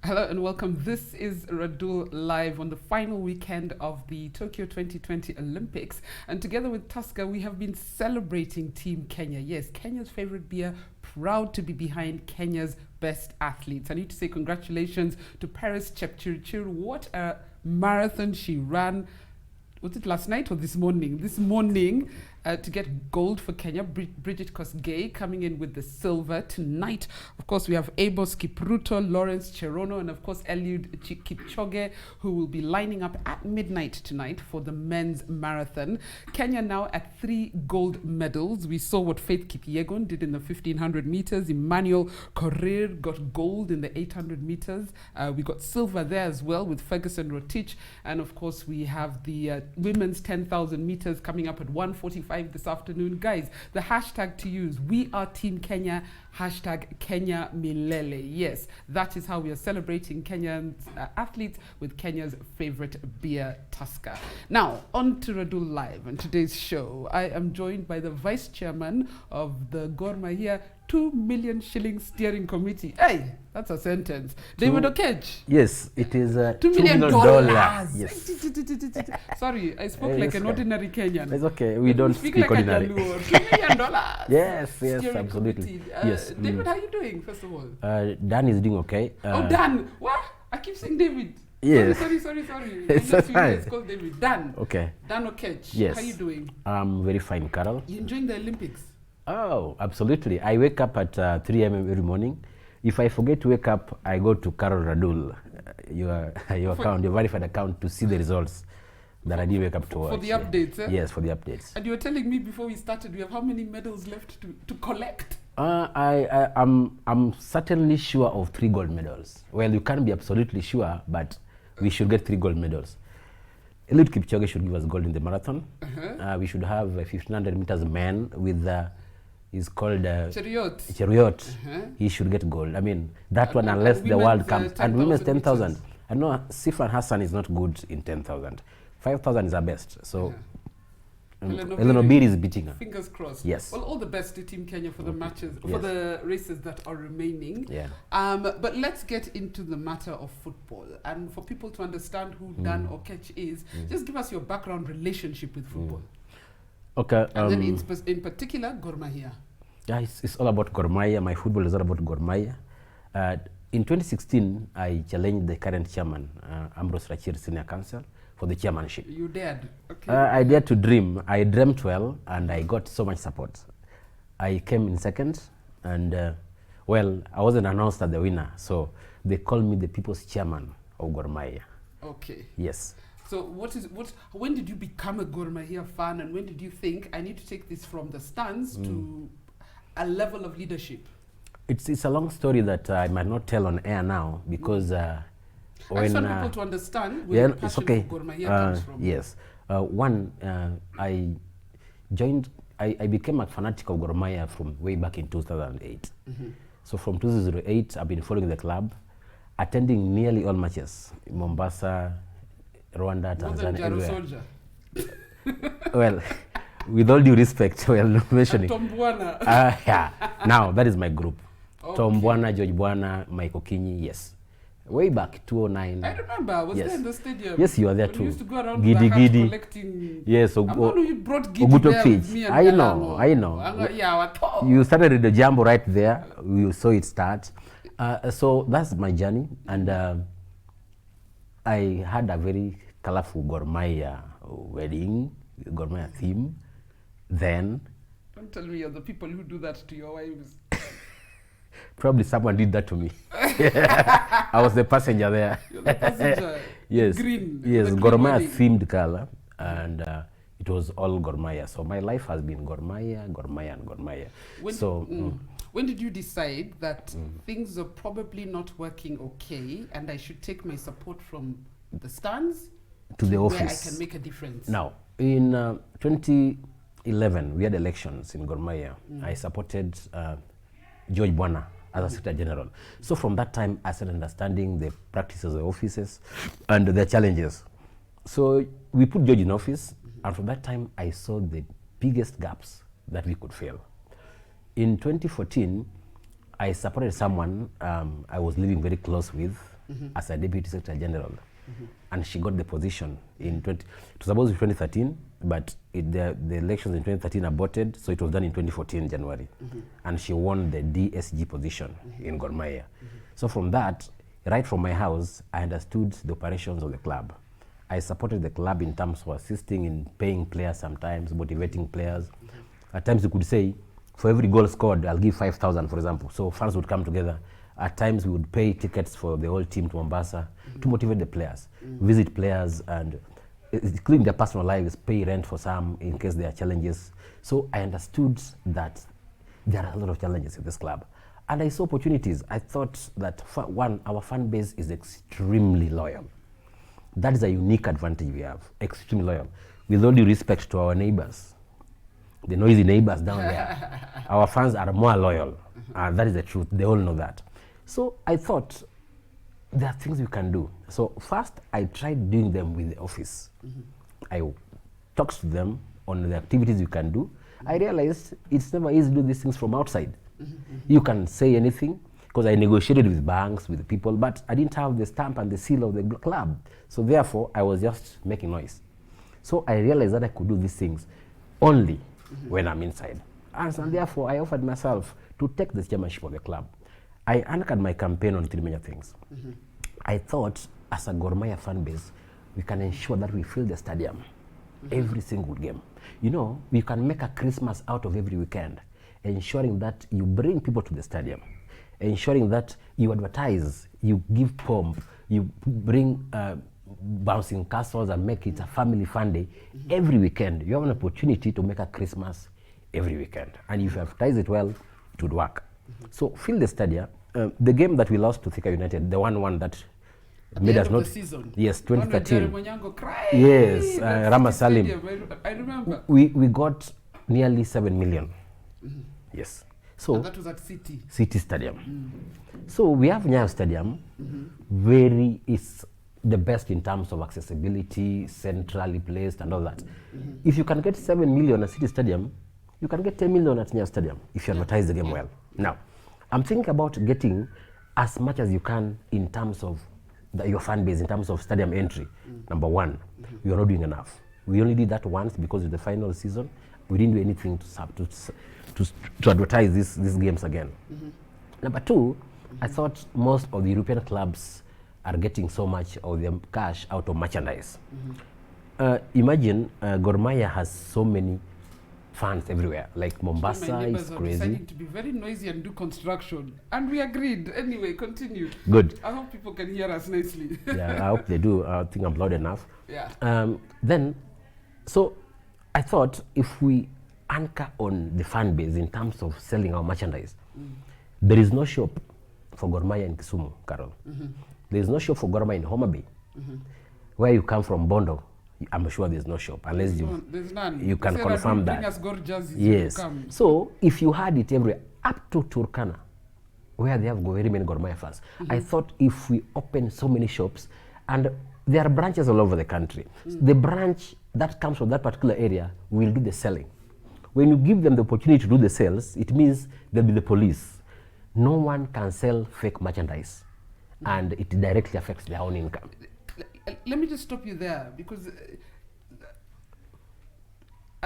Hello and welcome. This is Radull live on the final weekend of the Tokyo 2020 Olympics. And together with Tusker, we have been celebrating Team Kenya. Yes, Kenya's favorite beer, proud to be behind Kenya's best athletes. I need to say congratulations to Paris Chepchirchir. What a marathon she ran. Was it last night or this morning? This morning to get gold for Kenya. Bridget Kosgei coming in with the silver. Tonight, of course, we have Amos Kipruto, Lawrence Cherono, and of course, Eliud Kipchoge, who will be lining up at midnight tonight for the men's marathon. Kenya now at 3 gold medals. We saw what Faith Kipyegon did in the 1500 meters. Emmanuel Korir got gold in the 800 meters. We got silver there as well with Ferguson Rotich. And of course, we have the women's 10,000 meters coming up at 1:45 this afternoon. Guys, the hashtag to use, we are Team Kenya, hashtag Kenya Milele. Yes, that is how we are celebrating Kenyan athletes with Kenya's favorite beer, Tusker. Now, on to Radull Live and today's show. I am joined by the vice chairman of the Gor Mahia 2 million shilling steering committee. Hey, that's a sentence. David Oketch. Yes, it is $2 million. Yes. Sorry, I spoke like an ordinary Kenyan. It's okay. We don't speak like ordinary. $2 million. Yes, Steering absolutely. Yes. David, how are you doing, first of all? Dan is doing okay. Dan. What? I keep saying David. Yes. Sorry. It's fine. It's called David. Dan. Okay. Dan Oketch. Yes. How are you doing? I'm very fine, Carol. You enjoying the Olympics? Oh, absolutely. I wake up at 3 a.m. every morning. If I forget to wake up, I go to Carol Radull, your account, your verified account, to see the results that I did wake up to watch. For the updates, eh? Yes, for the updates. And you were telling me before we started, we have how many medals left to collect? I'm certainly sure of 3 gold medals. Well, you can't be absolutely sure, but we should get 3 gold medals. Eliud Kipchoge should give us gold in the marathon. We should have 1500 meters men with is called Chariot. He should get gold. I mean, that one, unless the world comes. And women's 10,000. I know Sifan Hassan is not good in 10,000. 5,000 is our best. So, Elenobiri is beating her. Fingers crossed. Yes. Well, all the best to Team Kenya for the matches, for the races that are remaining. Yeah. But let's get into the matter of football. And for people to understand who Dan Oketch is, just give us your background relationship with football. Okay. And then in particular, Gor Mahia. Yeah, it's all about Gor Mahia. My football is all about Gor Mahia. In 2016, I challenged the current chairman, Ambrose Rachir Senior Council, for the chairmanship. You dared? Okay. I dared to dream. I dreamt well, and I got so much support. I came in second, and well, I wasn't announced as the winner, so they called me the people's chairman of Gor Mahia. Okay. Yes. So when did you become a Gor Mahia fan, and when did you think, I need to take this from the stands to a level of leadership? It's a long story that I might not tell on air now, because I just want people to understand where the passion for Gor Mahia comes from. Yes. I became a fanatic of Gor Mahia from way back in 2008. So from 2008, I've been following the club, attending nearly all matches in Mombasa, Rwanda, Tanzania, everywhere. Well, with all due respect, well, not mentioning. Tom Bwana. Yeah. Now, that is my group. Okay. Tom Bwana, George Bwana, Michael Kinyi, yes. Way back, 2009. I remember, I was there in the stadium. Yes, you were there too. We used to go around Gidi. collecting. Yes. I'm the one who brought Gidi there with me and I know. Yeah, you started with the Jambo right there. You saw it start. So that's my journey. And I had a very colorful Gor Mahia wedding, Gor Mahia theme. Then... Don't tell me you're the people who do that to your wives. Probably someone did that to me. I was the passenger there. You're the passenger. Yes. Green. Yes, Gor Mahia themed color. And it was all Gor Mahia. So my life has been Gor Mahia, and Gor Mahia. When did you decide that things are probably not working okay and I should take my support from the stands to the office where I can make a difference? Now, in 2011, we had elections in Gor Mahia. I supported George Bwana as a Secretary General. So from that time, I started understanding the practices of the offices and the challenges. So we put George in office, and from that time, I saw the biggest gaps that we could fill. In 2014, I supported someone I was living very close with, as a deputy secretary general. And she got the position in it was supposed to be 2013, but the elections in 2013 aborted, so it was done in 2014 January. And she won the DSG position in Gor Mahia. So from that, right from my house, I understood the operations of the club. I supported the club in terms of assisting in paying players sometimes, motivating players. At times you could say, for every goal scored, I'll give 5,000, for example. So fans would come together. At times we would pay tickets for the whole team to Mombasa to motivate the players, visit players, and including their personal lives, pay rent for some in case there are challenges. So I understood that there are a lot of challenges in this club. And I saw opportunities. I thought that, one, our fan base is extremely loyal. That is a unique advantage we have, extremely loyal. With all due respect to our neighbors, the noisy neighbors down there, our fans are more loyal. That is the truth. They all know that. So I thought there are things we can do. So first, I tried doing them with the office. I talked to them on the activities you can do. I realized it's never easy to do these things from outside. You can say anything, because I negotiated with banks, with people, but I didn't have the stamp and the seal of the club. So therefore, I was just making noise. So I realized that I could do these things only when I'm inside. And so therefore, I offered myself to take the chairmanship of the club. I anchored my campaign on three major things. I thought, as a Gor Mahia fan base, we can ensure that we fill the stadium every single game. You know, we can make a Christmas out of every weekend, ensuring that you bring people to the stadium, ensuring that you advertise, you give pomp, you bring bouncing castles and make it a family fun day. Every weekend, you have an opportunity to make a Christmas every weekend. And if you advertise it well, it would work. So fill the stadium. The game that we lost to Thika United, the 1-1 that made us not. Season. Yes, 2013. Yes, Rama Salim. I remember. We got nearly 7 million. Yes. So and that was at City Stadium. So we have Nyayo Stadium. It's the best in terms of accessibility, centrally placed, and all that. If you can get 7 million at City Stadium, you can get 10 million at Nyayo Stadium if you advertise the game well. Now, I'm thinking about getting as much as you can in terms of your fan base, in terms of stadium entry. Number one, we are not doing enough. We only did that once because of the final season. We didn't do anything to advertise these games again. Number two, I thought most of the European clubs are getting so much of their cash out of merchandise. Imagine Gor Mahia has so many fans everywhere, like Mombasa is crazy. Deciding to be very noisy and do construction, and we agreed. Anyway, continue. Good. I hope people can hear us nicely. Yeah, I hope they do. I think I'm loud enough. Yeah. So I thought if we anchor on the fan base in terms of selling our merchandise, there is no shop for Gor Mahia in Kisumu, Carol. There is no shop for Gor Mahia in Homa Bay. Where you come from, Bondo, I'm sure there's no shop unless there's none. You can confirm that. Bring us Gor jerseys. Yes. So if you had it everywhere, up to Turkana, where they have very many Gor Mahia fans, I thought if we open so many shops, and there are branches all over the country, the branch that comes from that particular area will do the selling. When you give them the opportunity to do the sales, it means there'll be the police. No one can sell fake merchandise, and it directly affects their own income. Let me just stop you there, because and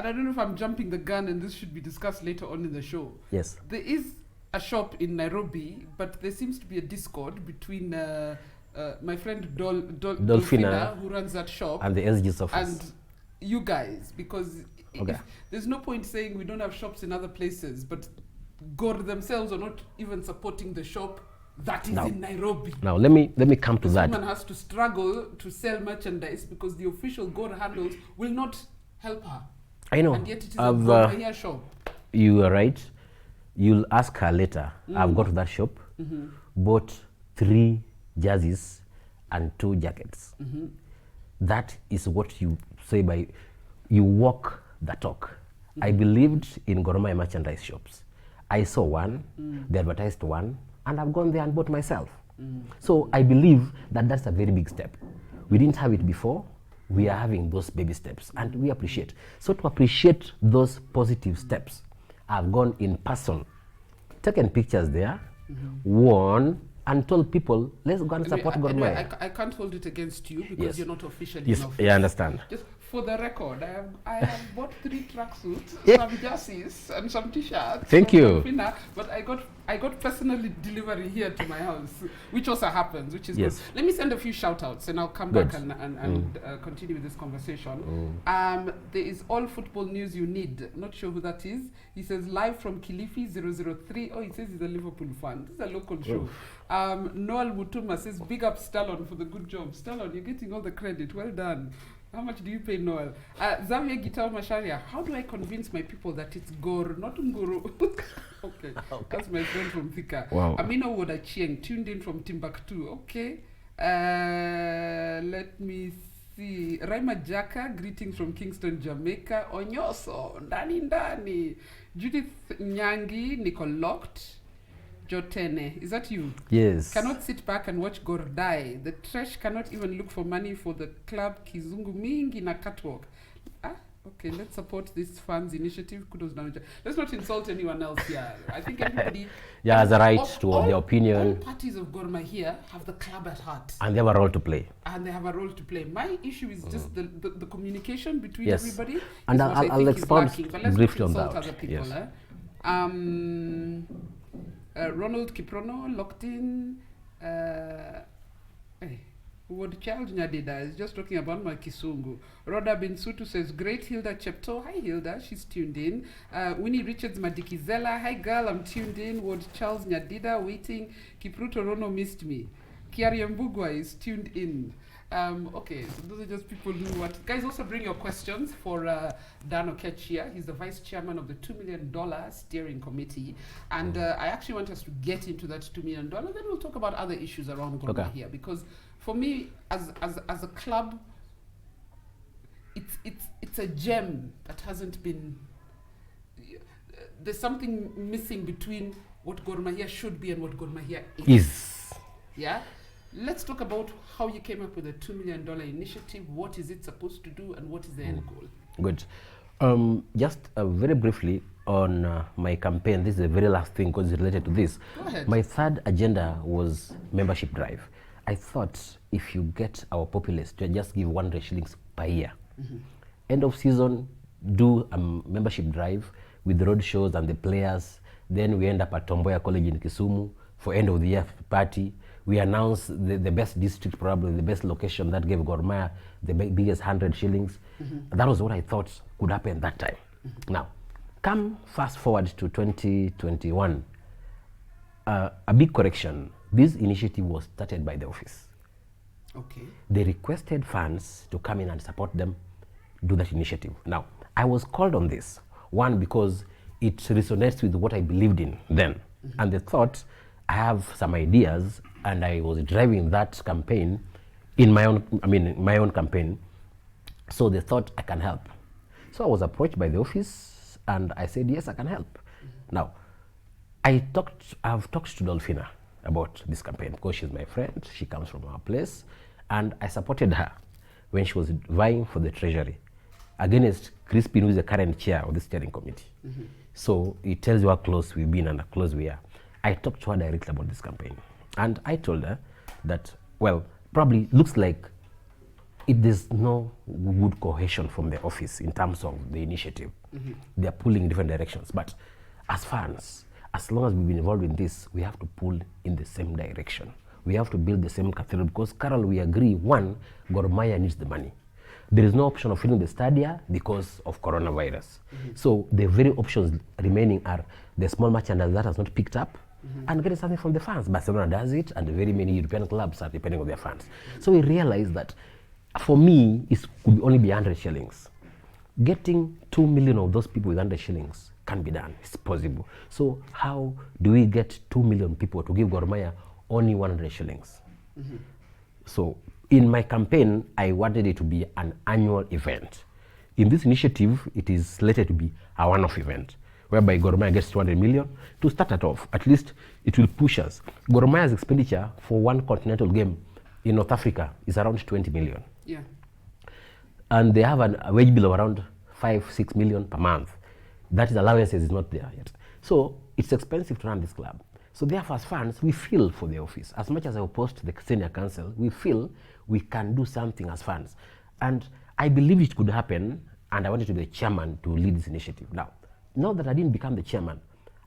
I don't know if I'm jumping the gun, and this should be discussed later on in the show. Yes. There is a shop in Nairobi, but there seems to be a discord between my friend Dolphina, who runs that shop, and the SG's office, and you guys, because there's no point saying we don't have shops in other places, but Gor themselves are not even supporting the shop that is in Nairobi. Now let me come to that. Woman has to struggle to sell merchandise because the official Gor handles will not help her. I know. And yet it is a Gor Mahia shop. You are right. You'll ask her later. I've got to that shop, bought 3 jerseys and 2 jackets. That is what you say by you walk the talk. I believed in Gor Mahia merchandise shops. I saw one, they advertised one, and I've gone there and bought myself. So I believe that that's a very big step. We didn't have it before. We are having those baby steps, and we appreciate. So to appreciate those positive steps, I've gone in person, taken pictures there, worn and told people, let's go and support Gor Mahia. I can't hold it against you because Yes. you're not officially Yes, in office. yeah, I understand. Just for the record, I have bought 3 tracksuits, Yeah. some jerseys, and some t-shirts. Thank from you. Delfina, but I got personally delivery here to my house, which also happens, which is Yes. good. Let me send a few shout-outs, and I'll come Good. back and continue with this conversation. There is all football news you need. Not sure who that is. He says, live from Kilifi 003. Oh, he says he's a Liverpool fan. This is a local show. Noel Mutuma says, big up Stallon for the good job. Stallon, you're getting all the credit. Well done. How much do you pay Noel? Xavier Gitao Masharia, how do I convince my people that it's Gor, not Nguru? Okay, that's my friend from Thika. Wow. Amina Wodachieng, tuned in from Timbuktu. Okay. Let me see. Raima Jaka, greetings from Kingston, Jamaica. Onyoso, Ndani. Judith Nyangi, Nicole Locked. Jotene, is that you? Yes. Cannot sit back and watch Gor die. The trash cannot even look for money for the club Kizungu Mingi na catwalk. Okay, let's support this fans initiative. Kudos Nanaja. Let's not insult anyone else here. I think everybody has a right to their opinion. All parties of Gor Mahia have the club at heart. And they have a role to play. And they have a role to play. My issue is just the communication between Yes. everybody. And I'll expand briefly on Let's that. other people. Yes. Ronald Kiprono, locked in. What Charles Nyadida is just talking about my Kisungu. Rhoda Binsutu says, great Hilda Chepto. Hi Hilda, she's tuned in. Winnie Richards Madikizela. Hi girl, I'm tuned in. What Charles Nyadida waiting. Kipruto Rono missed me. Kiari Mbugwa is tuned in. Okay, so those are just people who want. Guys, also bring your questions for Dan Oketch here. He's the vice chairman of the $2 million steering committee. And I actually want us to get into that $2 million. Then we'll talk about other issues around Gor Mahia. Because for me, as a club, it's a gem that hasn't been. There's something missing between what Gor Mahia should be and what Gor Mahia is. Yeah. Let's talk about how you came up with a $2 million initiative. What is it supposed to do, and what is the end goal? Good. Just very briefly on my campaign. This is the very last thing because it's related to this. Go ahead. My third agenda was membership drive. I thought if you get our populace to just give 100 shillings per year, end of season, do a membership drive with the road shows and the players. Then we end up at Tomboya College in Kisumu for end of the year party. We announced the best district, probably the best location that gave Gor Mahia the biggest 100 shillings. That was what I thought could happen that time. Now, come fast forward to 2021. A big correction. This initiative was started by the office. Okay. They requested funds to come in and support them do that initiative. Now, I was called on this. One, because it resonates with what I believed in then. And they thought I have some ideas, and I was driving that campaign in my own campaign. So they thought I can help. So I was approached by the office, and I said, yes, I can help. Now, I've talked to Delfina about this campaign because she's my friend. She comes from our place, and I supported her when she was vying for the treasury against Crispin, who is the current chair of the steering committee. So it tells you how close we've been and how close we are. I talked to her directly about this campaign, and I told her that, well, probably looks like there's no good cohesion from the office in terms of the initiative. They're pulling in different directions, but as fans, as long as we've been involved in this, we have to pull in the same direction. We have to build the same cathedral because, Carol, we agree, one, Gor Mahia needs the money. There is no option of filling the stadia because of coronavirus. So the very options remaining are the small merchandise that has not picked up and getting something from the fans. Barcelona does it, and very many European clubs are depending on their fans. So we realized that for me, it could only be 100 shillings. Getting 2 million of those people with 100 shillings can be done. It's possible. So how do we get 2 million people to give Gor Mahia only 100 shillings? So in my campaign, I wanted it to be an annual event. In this initiative, it is slated to be a one-off event, whereby Gor Mahia gets 200 million. To start it off, at least it will push us. Gor Mahia's expenditure for one continental game in North Africa is around 20 million. Yeah. And they have a wage bill of around 5-6 million per month. That is allowances is not there yet. So it's expensive to run this club. So therefore, as fans, we feel for the office. As much as I oppose to the senior council, we feel we can do something as fans. And I believe it could happen, and I wanted to be the chairman to lead this initiative. Now that I didn't become the chairman,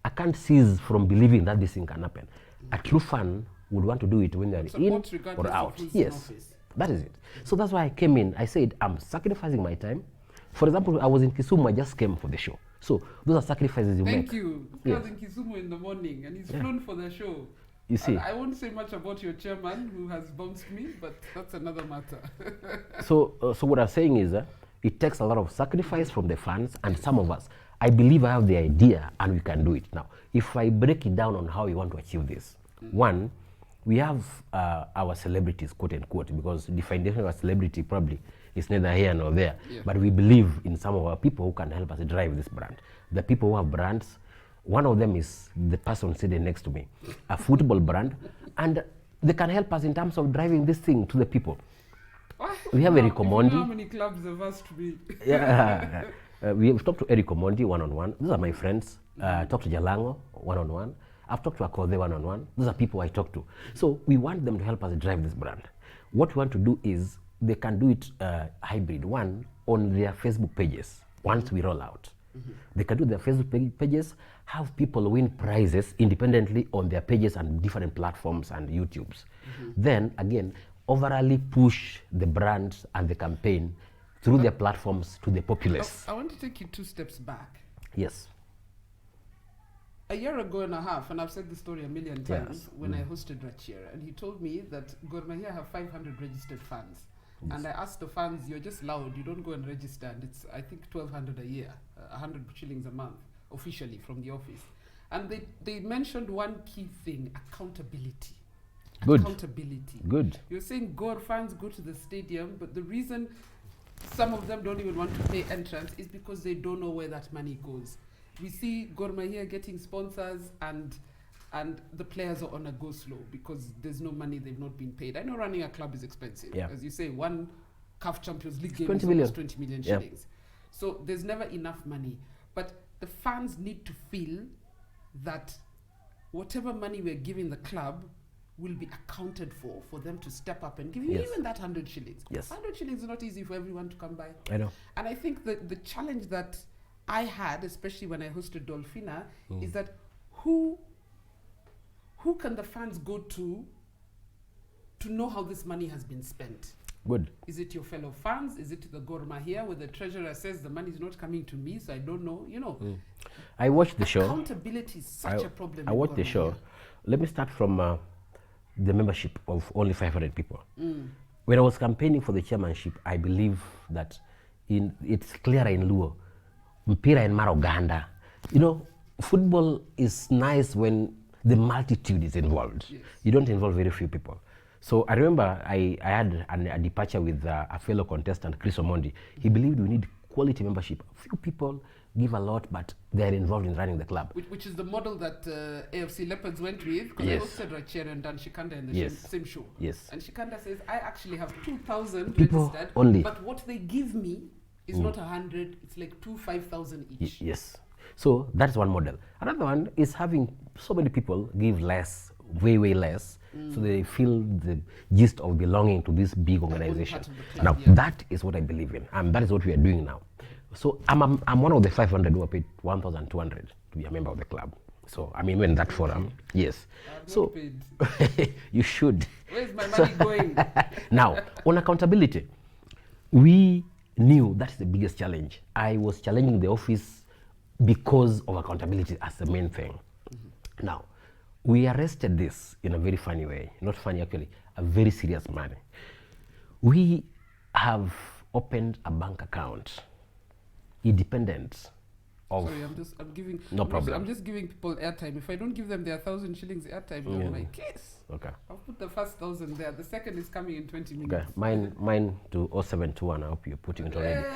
I can't cease from believing that this thing can happen. A true fan would want to do it when they're in or out. Yes, that is it. So that's why I came in. I said, I'm sacrificing my time. For example, I was in Kisumu, I just came for the show. So those are sacrifices you make. Thank you. I was in Kisumu in the morning, and he's flown for the show. You see. And I won't say much about your chairman who has bounced me, but that's another matter. So what I'm saying is it takes a lot of sacrifice from the fans and some of us. I believe I have the idea and we can do it. Now, if I break it down on how we want to achieve this, one, we have our celebrities, quote unquote, because the definition of a celebrity probably is neither here nor there. Yeah. But we believe in some of our people who can help us drive this brand. The people who have brands, one of them is the person sitting next to me, a football brand, and they can help us in terms of driving this thing to the people. We have Eric Omondi. How many clubs have asked me? Yeah, we've talked to Eric Omondi one-on-one. Those are my friends. Talked to Jalango one-on-one. I've talked to Akode one-on-one. Those are people I talk to. So we want them to help us drive this brand. What we want to do is they can do it hybrid. One, on their Facebook pages, once we roll out. They can do their Facebook pages, have people win prizes independently on their pages and different platforms and YouTubes. Then, again, overally push the brands and the campaign through their platforms to the populace. I want to take you 2 steps back. Yes. A year ago and a half, and I've said this story a million times, when I hosted Rachir, and he told me that Gor Mahia have 500 registered fans. Yes. And I asked the fans, you're just loud, you don't go and register, and it's, I think, 1,200 a year, 100 shillings a month, officially from the office. And they mentioned one key thing, accountability. Good. Accountability. Good. You're saying Gor fans go to the stadium, but the reason some of them don't even want to pay entrance is because they don't know where that money goes. We see Gor Mahia getting sponsors and the players are on a go slow because there's no money, they've not been paid. I know running a club is expensive. Yeah. As you say, one CAF Champions League game is almost 20 million shillings. So there's never enough money. But the fans need to feel that whatever money we're giving the club will be accounted for them to step up and give you even that 100 shillings. Yes. 100 shillings is not easy for everyone to come by. I know. And I think that the challenge that I had, especially when I hosted Dolphina, is that who can the fans go to know how this money has been spent? Good. Is it your fellow fans? Is it the Gor Mahia where the treasurer says the money is not coming to me, so I don't know? You know. I watched the show. Accountability is such a problem. I watched the show. Let me start from the membership of only 500 people. When I was campaigning for the chairmanship, I believe that it's clearer in Luo. Mpira in Maroganda. You know, football is nice when the multitude is involved. Yes. You don't involve very few people. So I remember I had a departure with a fellow contestant, Chris Omondi. He believed we need quality membership. Few people give a lot, but they're involved in running the club. Which is the model that AFC Leopards went with, because I hosted Rachir and Dan Shikanda in the same show. Yes. And Shikanda says, I actually have 2,000 people registered, only. But what they give me is not 100, it's like 5,000 each. Yes. So that's one model. Another one is having so many people give less, way less, so they feel the gist of belonging to this big organization. Now, that is what I believe in, and that is what we are doing now. So I'm one of the 500 who are paid 1,200 to be a member of the club. So I'm even in that forum. Yes. So you should. Where's my money going? Now, on accountability, we knew that's the biggest challenge. I was challenging the office because of accountability as the main thing. Now, we arrested this in a very funny way, not funny actually, a very serious manner. We have opened a bank account, independent of... Sorry, I'm giving... No problem. I'm just giving people airtime. If I don't give them their 1,000 shillings airtime, they're my case. Okay. I'll put the first 1,000 there. The second is coming in 20 minutes. Okay, mine to 0721, I hope you're putting it already.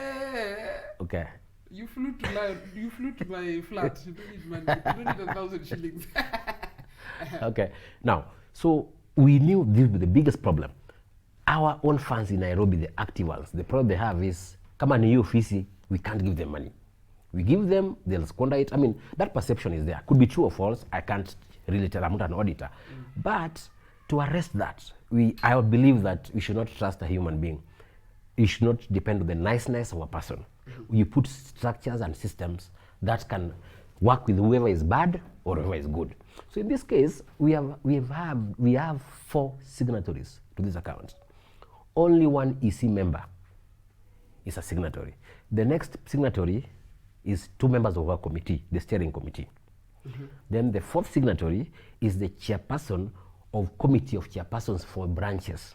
Okay. You flew to my flat. You don't need money. You don't need 1,000 shillings. Okay. Now, so we knew this was the biggest problem. Our own fans in Nairobi, the active ones, the problem they have is, come on, you office, we can't give them money. We give them, they'll squander it. I mean, that perception is there. Could be true or false. I can't related. I'm not an auditor. But to arrest that, I believe that we should not trust a human being. It should not depend on the niceness of a person. You put structures and systems that can work with whoever is bad or whoever is good. So in this case, we have 4 signatories to this account. Only one EC member is a signatory. The next signatory is 2 members of our committee, the steering committee. Then the 4th signatory is the chairperson of committee of chairpersons for branches.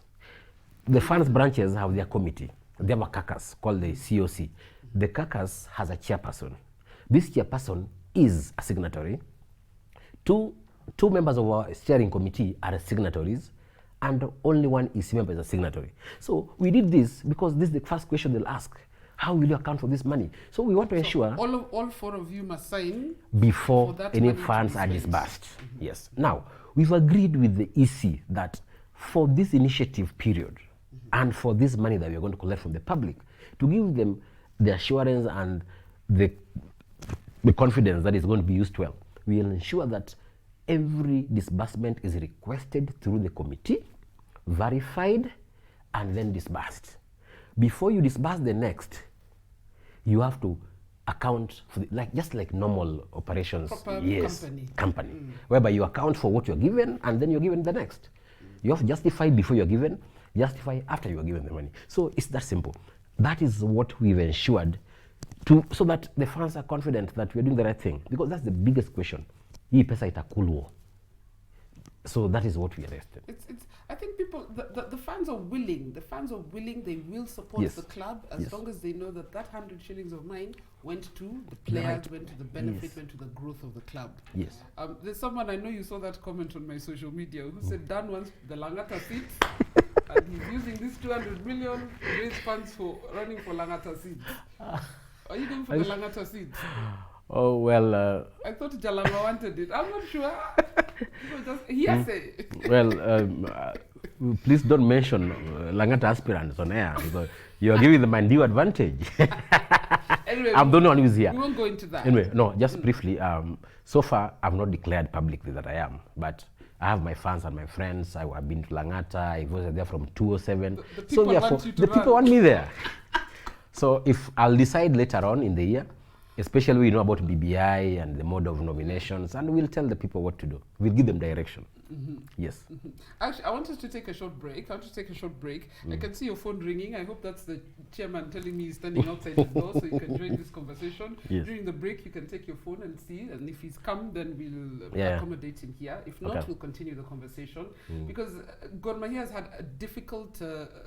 The funds branches have their committee. They have a caucus called the COC. The caucus has a chairperson. This chairperson is a signatory. Two members of our steering committee are signatories, and only one EC member is a signatory. So we did this because this is the first question they'll ask. How will you account for this money? So we want to ensure all 4 of you must sign before any funds are disbursed. Yes. Now, we've agreed with the EC that for this initiative period and for this money that we are going to collect from the public, to give them the assurance and the confidence that it's going to be used well, we will ensure that every disbursement is requested through the committee, verified, and then disbursed. Before you disburse the next, you have to account for just like normal operations. Proper company. Whereby you account for what you're given and then you're given the next. You have to justify before you're given, justify after you're given the money. So it's that simple. That is what we've ensured so that the funds are confident that we're doing the right thing, because that's the biggest question. Hii pesa itakulwa. So that is what we arrested. I think people, the fans are willing. The fans are willing. They will support the club as long as they know that 100 shillings of mine went to the players, went to the benefit, went to the growth of the club. Yes. There's someone, I know you saw that comment on my social media, who said Dan wants the Langata seats and he's using this 200 million to raise funds for running for Langata seats. Are you going for the Langata seats? Oh, well... I thought Jalama wanted it. I'm not sure. Just hearsay. Well, please don't mention Langata aspirants on air, because you are giving them undue advantage. Anyway, I'm the only one who's here. We won't go into that. Anyway, no, just briefly. So far, I've not declared publicly that I am, but I have my fans and my friends. I've been to Langata. I was there from 2007. The people want you to run. People want me there. So if I'll decide later on in the year, especially we know about BBI and the mode of nominations, and we'll tell the people what to do. We'll give them direction. Yes. Actually, I want us to take a short break. I can see your phone ringing. I hope that's the chairman telling me he's standing outside the door so you can join this conversation. Yes. During the break, you can take your phone and see, and if he's come, then we'll accommodate him here. If not, we'll continue the conversation. Because Gor Mahia has had a difficult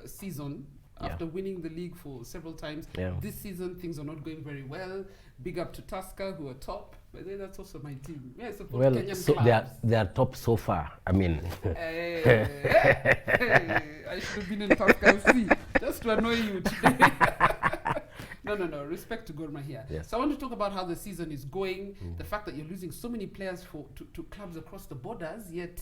season. After winning the league for several times. This season, things are not going very well. Big up to Tusker, who are top. But then that's also my team. Yeah, I support Kenyan clubs. They are top so far. I mean... I should have been in Tusker FC just to annoy you today. No. Respect to Gor Mahia. Yes. So I want to talk about how the season is going, the fact that you're losing so many players to clubs across the borders, yet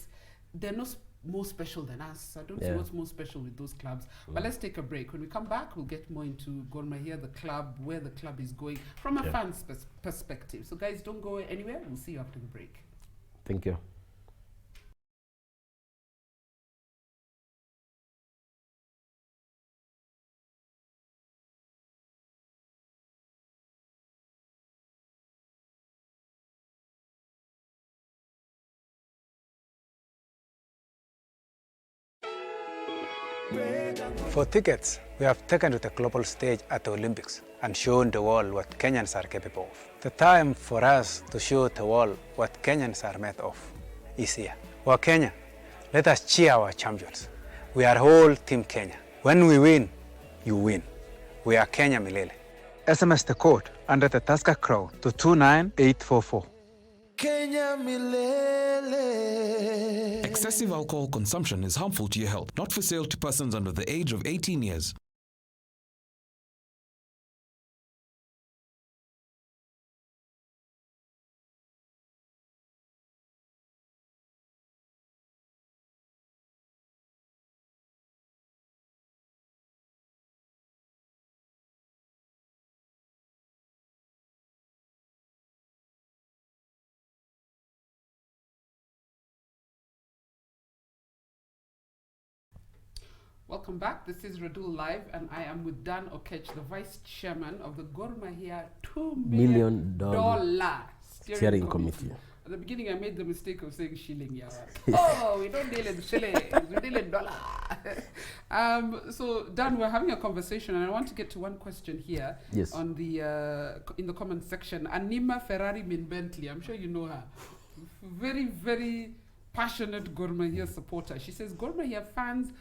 they're not more special than us. I don't see what's more special with those clubs. But let's take a break. When we come back, we'll get more into Gor Mahia, the club, where the club is going from a fan's perspective. So guys, don't go anywhere. We'll see you after the break. Thank you. For tickets, we have taken to the global stage at the Olympics and shown the world what Kenyans are capable of. The time for us to show the world what Kenyans are made of is here. For Kenya, let us cheer our champions. We are whole Team Kenya. When we win, you win. We are Kenya Milele. SMS the code under the Tusker Crown to 29844. Kenya Milele. Excessive alcohol consumption is harmful to your health, not for sale to persons under the age of 18 years. Welcome back. This is Radull Live, and I am with Dan Oketch, the Vice Chairman of the Gor Mahia $2 million steering committee. At the beginning, I made the mistake of saying shilling. Yeah. Oh, we don't deal in shillings, we deal in dollar. So, Dan, we're having a conversation, and I want to get to one question here. Yes. On the in the comment section. Anima Ferrari Min Bentley, I'm sure you know her. Very, very passionate Gor Mahia supporter. She says, Gor Mahia fans,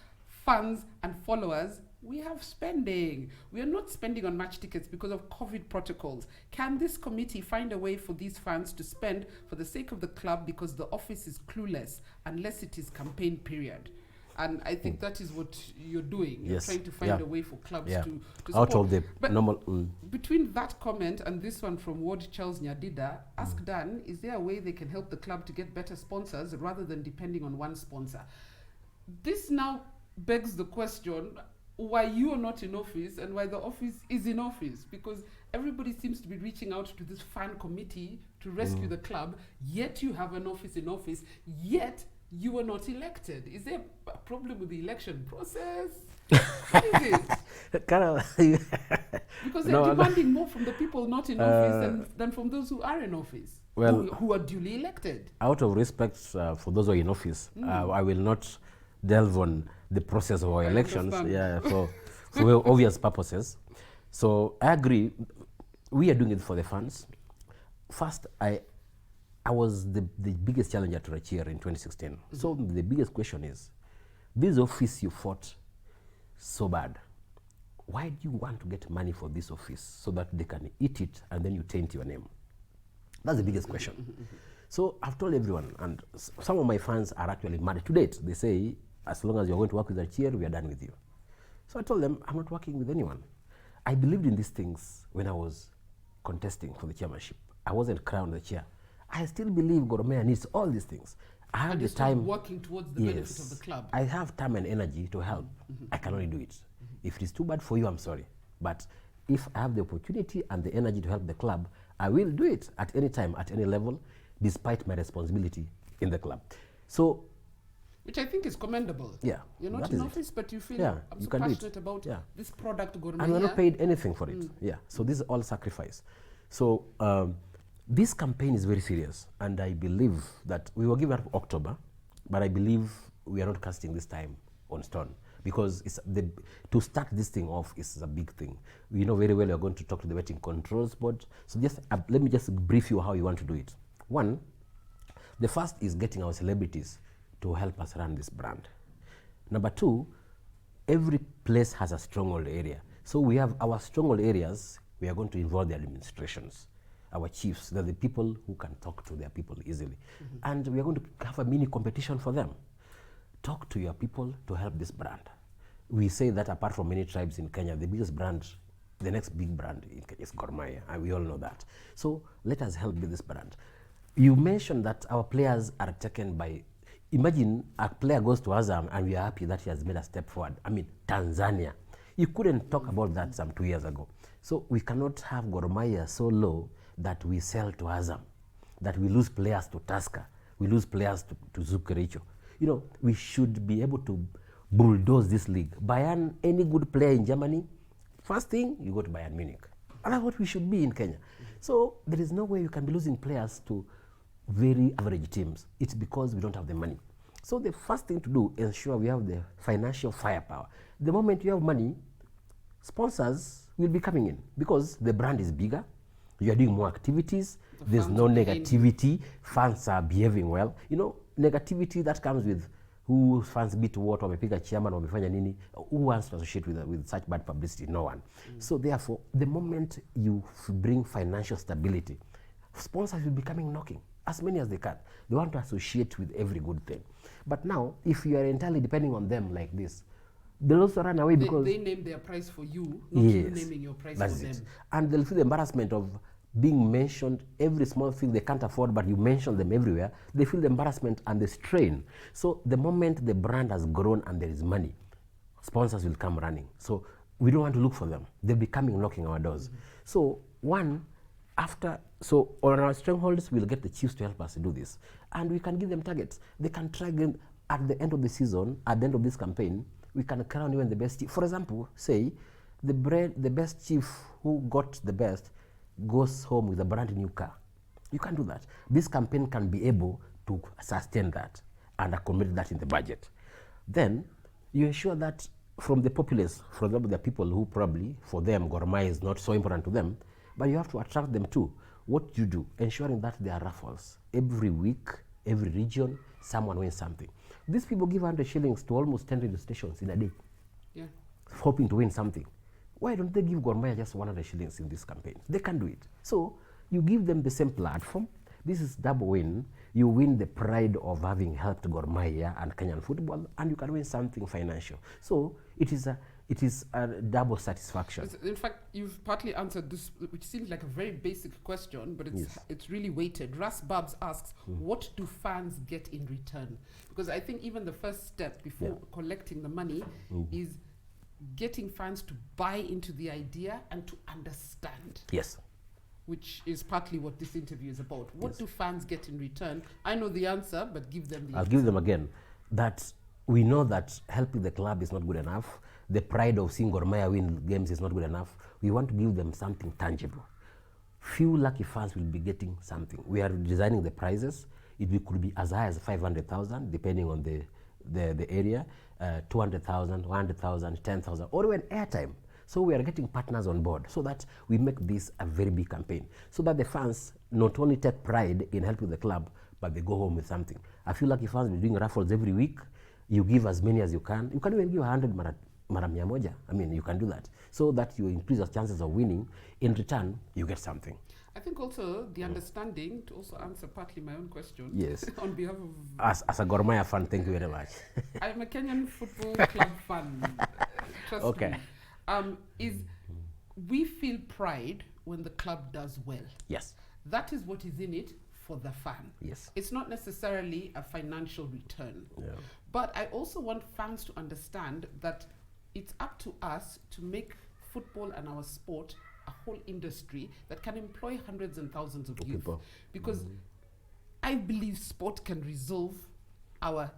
and followers, we have spending. We are not spending on match tickets because of COVID protocols. Can this committee find a way for these fans to spend for the sake of the club, because the office is clueless unless it is campaign period? And I think that is what you're doing. You're trying to find a way for clubs to support. Out of the normal... Between that comment and this one from Ward Charles Nyadida, ask Dan, is there a way they can help the club to get better sponsors rather than depending on one sponsor? This now begs the question why you are not in office and why the office is in office, because everybody seems to be reaching out to this fan committee to rescue the club, yet you have an office in office, yet you were not elected. Is there a problem with the election process? What is it? Because they're demanding more from the people not in office than from those who are in office, who are duly elected. Out of respect for those who are in office, I will not delve on the process of our elections, for obvious purposes. So I agree, we are doing it for the fans. First, I was the biggest challenger to Rachir in 2016. So the biggest question is, this office you fought so bad, why do you want to get money for this office so that they can eat it and then you taint your name? That's the biggest question. So I've told everyone, and some of my fans are actually mad to date. They say, as long as you're going to work with Rachir, we are done with you. So I told them, I'm not working with anyone. I believed in these things when I was contesting for the chairmanship. I wasn't crowned the chair. I still believe Gor Mahia needs all these things. I have the time working towards the benefit of the club. I have time and energy to help. I can only do it. If it is too bad for you, I'm sorry. But if I have the opportunity and the energy to help the club, I will do it at any time, at any level, despite my responsibility in the club. So, which I think is commendable. Yeah. You're not in office, but you feel I'm so passionate about this product, Gor Mahia. And we're not paid anything for it. So this is all sacrifice. So this campaign is very serious, and I believe that we were given October, but I believe we are not casting this time on stone, because it's to start this thing off is a big thing. We know very well you're going to talk to the Betting Controls Board. So just let me just brief you how you want to do it. One, the first is getting our celebrities to help us run this brand. Number two, every place has a stronghold area. So we have our stronghold areas, we are going to involve the administrations, our chiefs, they're the people who can talk to their people easily. And we are going to have a mini competition for them. Talk to your people to help this brand. We say that apart from many tribes in Kenya, the biggest brand, the next big brand in Kenya is Gor Mahia, and we all know that. So let us help with this brand. You mentioned that our players are taken by, imagine a player goes to Azam and we are happy that he has made a step forward. I mean, Tanzania. You couldn't talk about that some 2 years ago. So we cannot have Gor Mahia so low that we sell to Azam, that we lose players to Tusker, we lose players to Zukericho. You know, we should be able to bulldoze this league. Bayern, any good player in Germany, first thing, you go to Bayern Munich. And that's what we should be in Kenya. So there is no way you can be losing players to very average teams. It's because we don't have the money. So the first thing to do is ensure we have the financial firepower. The moment you have money, sponsors will be coming in because the brand is bigger, you are doing more activities, there's no negativity, fans are behaving well. You know, negativity that comes with who fans beat what, wamepiga chairman, wamefanya nini, who wants to associate with such bad publicity? No one. So therefore, the moment you bring financial stability, sponsors will be coming knocking, as many as they can. They want to associate with every good thing. But now, if you are entirely depending on them like this, they'll also run away because they name their price for you, not you naming your price for them. And they'll feel the embarrassment of being mentioned, every small thing they can't afford, but you mention them everywhere. They feel the embarrassment and the strain. So the moment the brand has grown and there is money, sponsors will come running. So we don't want to look for them. They'll be coming knocking our doors. So on our strongholds, we'll get the chiefs to help us do this. And we can give them targets. They can try again at the end of the season, at the end of this campaign, we can crown even the best chief. For example, say the best chief who got the best goes home with a brand new car. You can do that. This campaign can be able to sustain that and accommodate that in the budget. Then you ensure that from the populace, for example, the people who probably, for them, Gor Mahia is not so important to them, but you have to attract them too. What you do, ensuring that there are raffles. Every week, every region, someone wins something. These people give 100 shillings to almost 10 radio stations in a day, hoping to win something. Why don't they give Gor Mahia just 100 shillings in this campaign? They can do it. So you give them the same platform. This is double win. You win the pride of having helped Gor Mahia and Kenyan football, and you can win something financial. So it is a double satisfaction. In fact, you've partly answered this, which seems like a very basic question, but it's really weighted. Ras Babs asks, what do fans get in return? Because I think even the first step before collecting the money is getting fans to buy into the idea and to understand. Yes. Which is partly what this interview is about. What do fans get in return? I know the answer, but give them the answer. I'll give them again. That we know that helping the club is not good enough. The pride of seeing Gor Mahia win games is not good enough. We want to give them something tangible. Few lucky fans will be getting something. We are designing the prizes. It could be as high as 500,000, depending on the area, 200,000, 100,000, 10,000, or even airtime. So we are getting partners on board so that we make this a very big campaign, so that the fans not only take pride in helping the club, but they go home with something. I feel like if fans are doing raffles every week, you give as many as you can. You can even give 100 mara mia moja. I mean, you can do that so that you increase your chances of winning. In return, you get something. I think also the understanding, to also answer partly my own question. Yes. On behalf of... As a Gor Mahia fan, thank you very much. I'm a Kenyan football club fan. Trust me. Is we feel pride when the club does well. Yes. That is what is in it for the fan. Yes. It's not necessarily a financial return. Yeah. But I also want fans to understand that it's up to us to make football and our sport a whole industry that can employ hundreds and thousands of youth. Because I believe sport can resolve our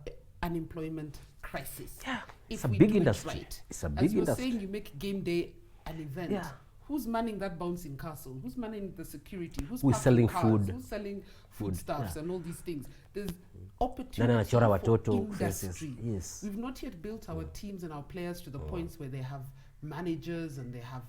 unemployment crisis. Yeah, it's a big industry. Right. It's a big industry. As you're saying, you make game day an event. Yeah. Who's manning that bouncing castle? Who's manning the security? Who's selling cars? food? Who's selling foodstuffs and all these things? There's opportunity for industry. Yes. We've not yet built our teams and our players to the points where they have managers and they have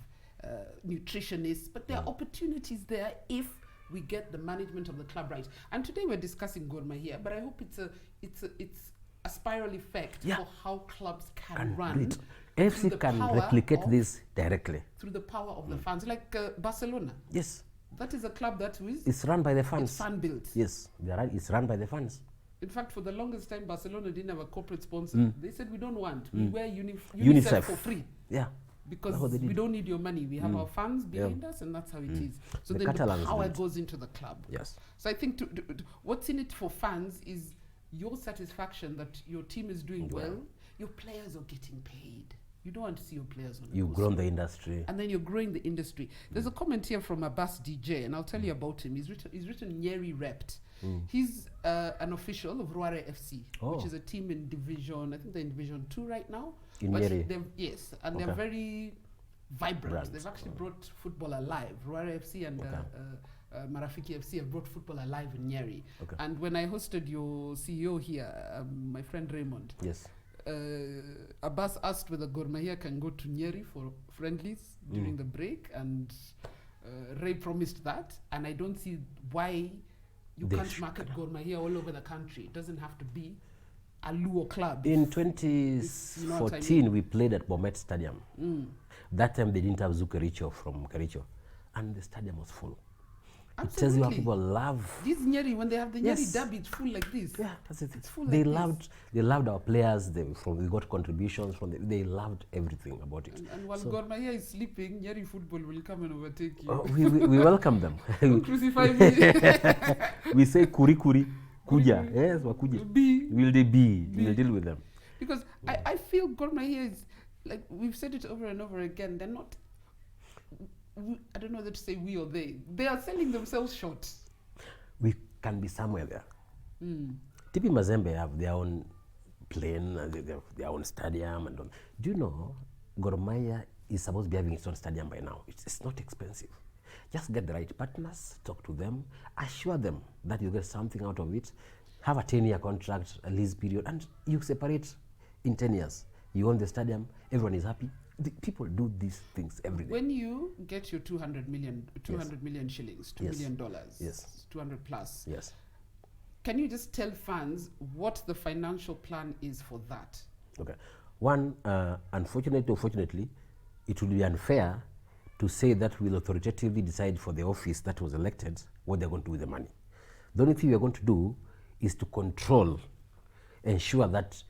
nutritionists, but there are opportunities there if we get the management of the club right. And today we're discussing Gor Mahia, but I hope it's a spiral effect for how clubs can run. AFC can replicate this directly through the power of the fans, like Barcelona. Yes, that is a club that it's run by the fans. It's fan built. Yes, it's run by the fans. In fact, for the longest time, Barcelona didn't have a corporate sponsor. They said, we don't want. We wear UNICEF for free. Yeah. Because we don't need your money. We have our fans behind us, and that's how it is. So then the power goes into the club. Yes. So I think what's in it for fans is your satisfaction that your team is doing well, your players are getting paid. You don't want to see your players on You've grown the industry. And then you're growing the industry. There's a comment here from Abbas DJ, and I'll tell you about him. He's written Nyeri Rept. He's an official of Ruare FC, which is a team in Division, I think they're in Division 2 right now. In Nyeri? Yes, and they're very vibrant. They've actually brought football alive. Ruare FC and Marafiki FC have brought football alive in Nyeri. And when I hosted your CEO here, my friend Raymond, Abbas asked whether Gor Mahia can go to Nyeri for friendlies during the break, and Ray promised that, and I don't see why you can't market Gor Mahia all over the country. It doesn't have to be a Luo club. In 2014, we played at Bomet Stadium. That time they didn't have Zukericho from Kericho, and the stadium was full. Absolutely. It tells you how people love this Nyeri. When they have the Nyeri derby, it's full like this. Yeah, that's it. It's full they like loved this. They loved our players. We got contributions from they loved everything about it. And while Gor Mahia is sleeping, Nyeri football will come and overtake you. We welcome them. Don't crucify me. We say kuri kuri kuja. Yes, wakuja. Will they be? We'll deal with them. Because I feel Gor Mahia is, like we've said it over and over again, they're not, I don't know whether to say we or they are selling themselves short. We can be somewhere there. TP Mazembe have their own plane, they have their own stadium and all. Do you know, Gor Mahia is supposed to be having its own stadium by now. It's not expensive. Just get the right partners, talk to them, assure them that you get something out of it, have a 10-year contract, a lease period, and you separate in 10 years. You own the stadium, everyone is happy. People do these things every day. When you get your 200 million shillings, $2 million, yes. 200 plus, Yes. can you just tell fans what the financial plan is for that? Okay. One, unfortunately or fortunately, it would be unfair to say that we'll authoritatively decide for the office that was elected what they're going to do with the money. The only thing we're going to do is to control, ensure that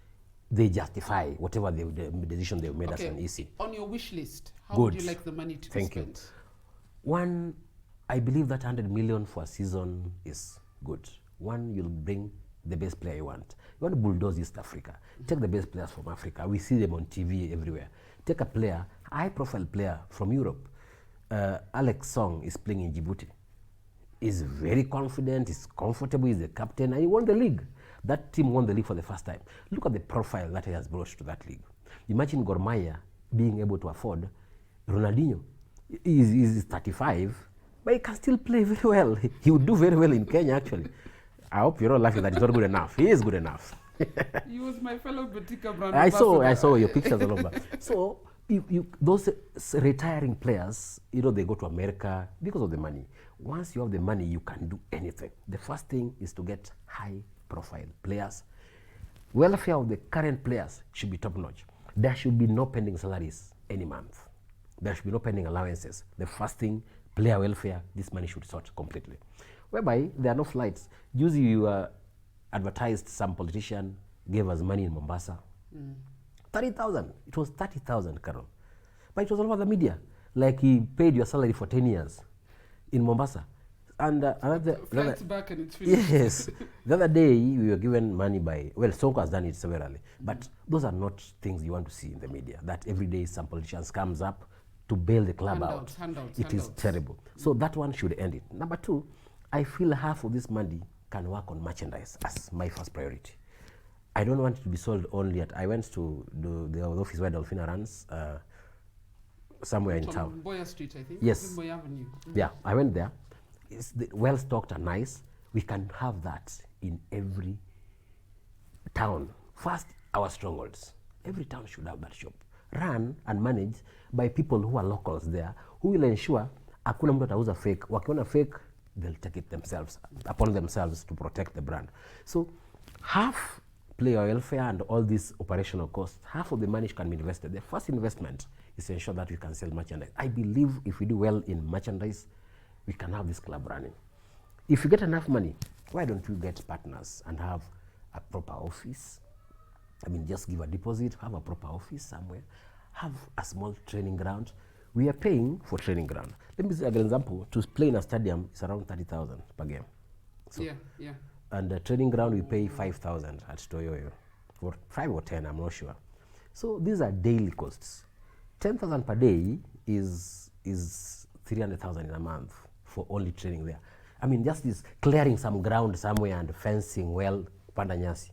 they justify whatever the decision they've made as an EC. On your wish list, how Good. would you like the money to Thank be you. spent? One, I believe that 100 million for a season is good. One, you'll bring the best player you want. You want to bulldoze East Africa. Take the best players from Africa. We see them on TV everywhere. Take a player, high-profile player from Europe. Alex Song is playing in Djibouti. He's very confident, he's comfortable, he's the captain, and he won the league. That team won the league for the first time. Look at the profile that he has brought to that league. Imagine Gor Mahia being able to afford Ronaldinho. He's 35, but he can still play very well. He would do very well in Kenya, actually. I hope you're not laughing that he's not good enough. He is good enough. He was my fellow Betika brand I saw ambassador. your pictures all over. So those retiring players, they go to America because of the money. Once you have the money, you can do anything. The first thing is to get high-profile players. Welfare of the current players should be top-notch. There should be no pending salaries any month. There should be no pending allowances. The first thing, player welfare, this money should sort completely. Whereby there are no flights. Usually you advertised some politician gave us money in Mombasa. 30,000. It was 30,000, Carol. But it was all over the media. Like he paid your salary for 10 years in Mombasa. And Flights back and it's finished. yes. The other day we were given money by, well, Sonko has done it severally. But those are not things you want to see in the media. That every day some politicians comes up to bail the club out. It is terrible. So that one should end it. Number two, I feel half of this money can work on merchandise as my first priority. I don't want it to be sold only at, I went to the office where Dolphina runs, somewhere in town. Boya Street, I think. Yes. Boya Avenue. Yeah, I went there. It's well stocked and nice. We can have that in every town. First, our strongholds. Every town should have that shop. Run and managed by people who are locals there, who will ensure hakuna mtu atauza fake. Wakiona fake, they'll take it themselves, upon themselves to protect the brand. So half player welfare and all these operational costs, half of the money can be invested. The first investment is to ensure that we can sell merchandise. I believe if we do well in merchandise, we can have this club running. If you get enough money, why don't you get partners and have a proper office? I mean, just give a deposit, have a proper office somewhere, have a small training ground. We are paying for training ground. Let me say an example. To play in a stadium is around 30,000 per game. So, yeah. And the training ground we pay 5,000 at Toyoyo, or 5 or 10, I'm not sure. So these are daily costs. 10,000 per day is 300,000 in a month for only training there. I mean, just this clearing some ground somewhere and fencing well, panda nyasi.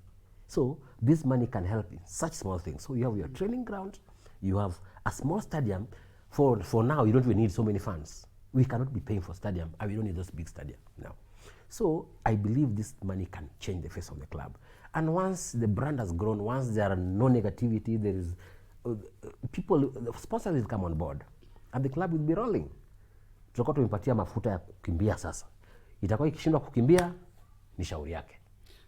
So this money can help in such small things. So you have your training ground, you have a small stadium. For now, you don't even need so many fans. We cannot be paying for stadium, and we don't need those big stadium now. So I believe this money can change the face of the club. And once the brand has grown, once there are no negativity, there is the sponsors will come on board, and the club will be rolling. Tutakuwa tumepatia mafuta ya kukimbia sasa. Itakuwa ikishindwa kukimbia ni shauri yake.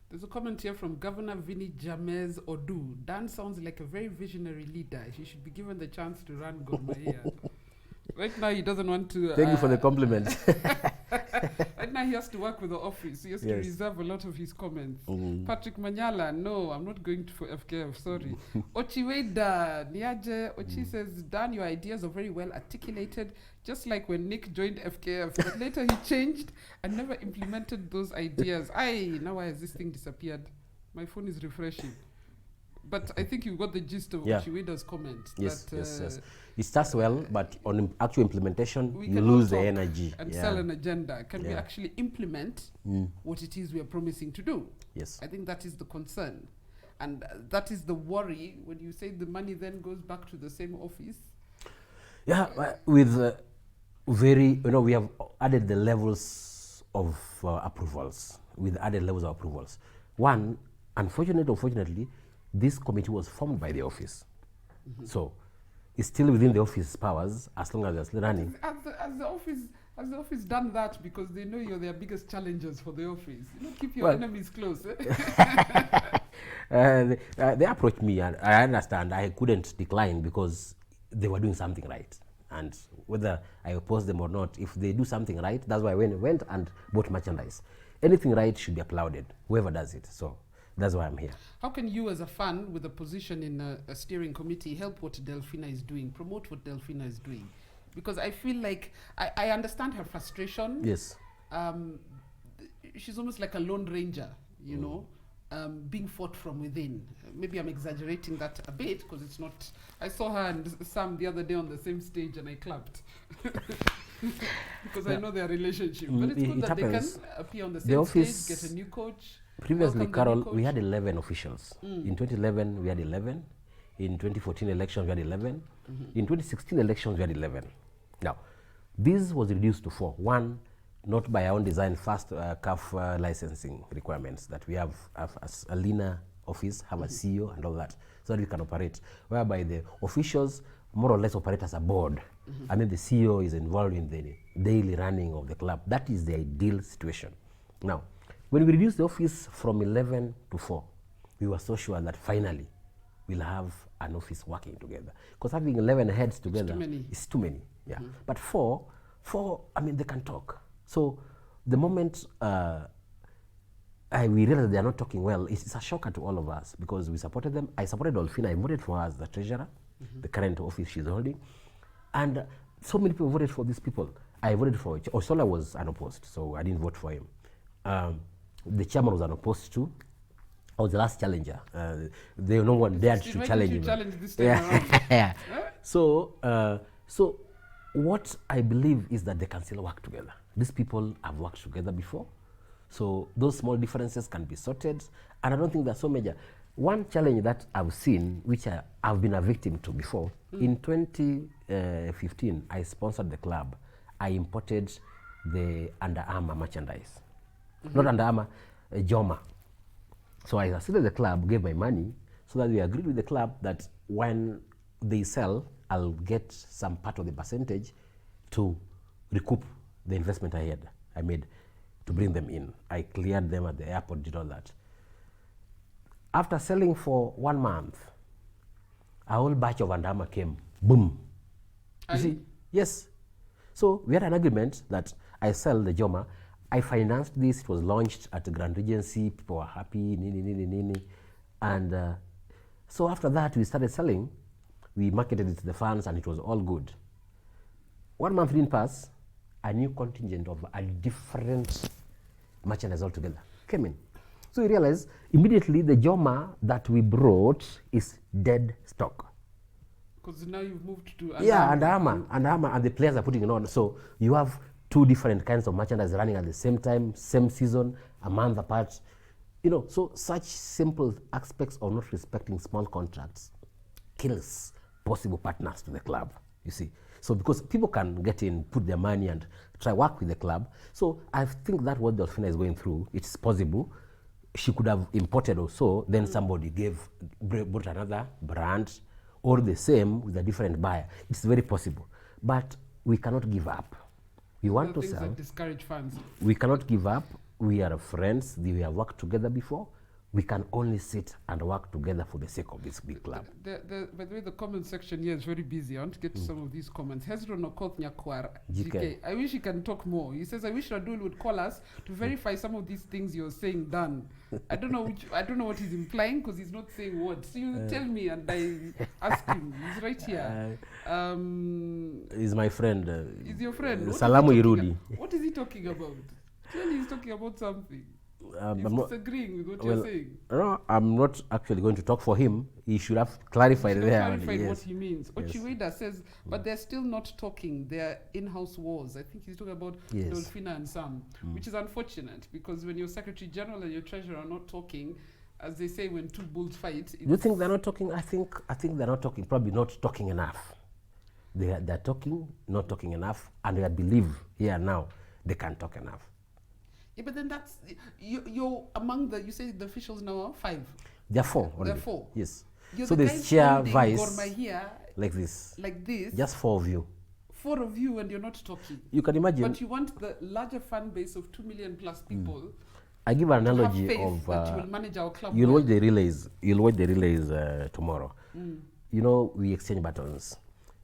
There's a comment here from Governor Vinny James Odu. Dan sounds like a very visionary leader. He should be given the chance to run Gor Mahia. Right now, he doesn't want to... Thank you for the compliment. Right now, he has to work with the office. He has to reserve a lot of his comments. Patrick Manyala, no, I'm not going for FKF, sorry. Ochiweda Niaje, Ochi says, Dan, your ideas are very well articulated, just like when Nick joined FKF. But later he changed and never implemented those ideas. Now why has this thing disappeared? My phone is refreshing. But I think you got the gist of Ochiweda's comment. Yes. It starts well, but on actual implementation, you lose the energy. And sell an agenda. Can we actually implement what it is we are promising to do? Yes. I think that is the concern. And that is the worry when you say the money then goes back to the same office. Yeah, with we have added the levels of approvals, with added levels of approvals. One, unfortunately or fortunately, this committee was formed by the office. So it's still within the office powers as long as they're still running. Has the office done that because they know you're their biggest challengers for the office? Keep your enemies close. They approached me, and I understand I couldn't decline because they were doing something right. And whether I oppose them or not, if they do something right, that's why I went and bought merchandise. Anything right should be applauded, whoever does it. So that's why I'm here. How can you, as a fan with a position in a steering committee, help what Delphina is doing, promote what Delphina is doing? Because I feel like I understand her frustration. Yes. She's almost like a lone ranger, being fought from within. Maybe I'm exaggerating that a bit because it's not. I saw her and Sam the other day on the same stage and I clapped because I know their relationship. But it's good that happens. They can appear on the same stage, get a new coach. Previously, Carol, we had 11 officials. In 2011, we had 11. In 2014 elections, we had 11. In 2016 elections, we had 11. Now, this was reduced to 4. One, not by our own design, fast CAF licensing requirements that we have as a leaner office, have a CEO and all that, so that we can operate, whereby the officials more or less operate as a board, and then the CEO is involved in the daily running of the club. That is the ideal situation. Now, when we reduced the office from 11 to 4, we were so sure that finally we'll have an office working together. Because having 11 heads together is too many. Yeah. But four, they can talk. So the moment we realized they are not talking well, it's a shocker to all of us because we supported them. I supported Delphina. I voted for her as the treasurer, the current office she's holding. And so many people voted for these people. I voted for Osola was unopposed, so I didn't vote for him. The chairman was unopposed too. I was the last challenger. No one dared to challenge him. This time around. Yeah. So what I believe is that they can still work together. These people have worked together before. So those small differences can be sorted. And I don't think they're so major. One challenge that I've seen, which I've been a victim to before, in 2015, I sponsored the club. I imported the Under Armour merchandise. Not Under Armour, Joma. So I assisted the club, gave my money, so that we agreed with the club that when they sell, I'll get some part of the percentage to recoup the investment I made to bring them in. I cleared them at the airport, did all that. After selling for 1 month, a whole batch of Under Armour came. Boom. You see? Yes. So we had an agreement that I sell the Joma. I financed this. It was launched at the Grand Regency. People were happy. And so after that, we started selling. We marketed it to the fans, and it was all good. 1 month didn't pass. A new contingent of a different merchandise altogether came in. So we realized immediately the Joma that we brought is dead stock. Because now you've moved to Under Armour, and the players are putting it on. So you have 2 different kinds of merchandise running at the same time, same season, a month apart. So such simple aspects of not respecting small contracts kills possible partners to the club, you see. So because people can get in, put their money and try work with the club. So I think that what Delphina is going through, it's possible. She could have imported or so, then somebody bought another brand or the same with a different buyer. It's very possible. But we cannot give up. We want to sell. That discourage fans. We cannot give up. We are friends. We have worked together before. We can only sit and work together for the sake of this big club. By the way, the comment section here is very busy. I want to get to some of these comments. Hezron Okoth GK. I wish he can talk more. He says, I wish Radull would call us to verify some of these things you're saying, Dan. I don't know what he's implying because he's not saying what. So you tell me and I ask him. He's right here. He's my friend. He's your friend. Salamu Irudi. What is he talking about? Clearly he's talking about something. He's disagreeing with what you're saying. No, I'm not actually going to talk for him. He should have clarified what he means. Ochiweda says, but they're still not talking. They're in-house wars. I think he's talking about Delphina and Sam, which is unfortunate because when your Secretary General and your Treasurer are not talking, as they say when two bulls fight. Do you think they're not talking? I think they're not talking, probably not talking enough. They're talking, not talking enough, and I believe here now they can't talk enough. Yeah, but then that's, you're among the, you say the officials now are 5. There are 4 only. There are 4. Yes. You're So the there's guys chair, holding vice, Gor Mahia like this. like this. Just 4 of you. 4 of you and you're not talking. You can imagine. But you want the larger fan base of 2 million plus people. I give an to have analogy faith of that you will manage our club. you'll well. watch the relays. You'll watch the relays tomorrow. You know, we exchange battons.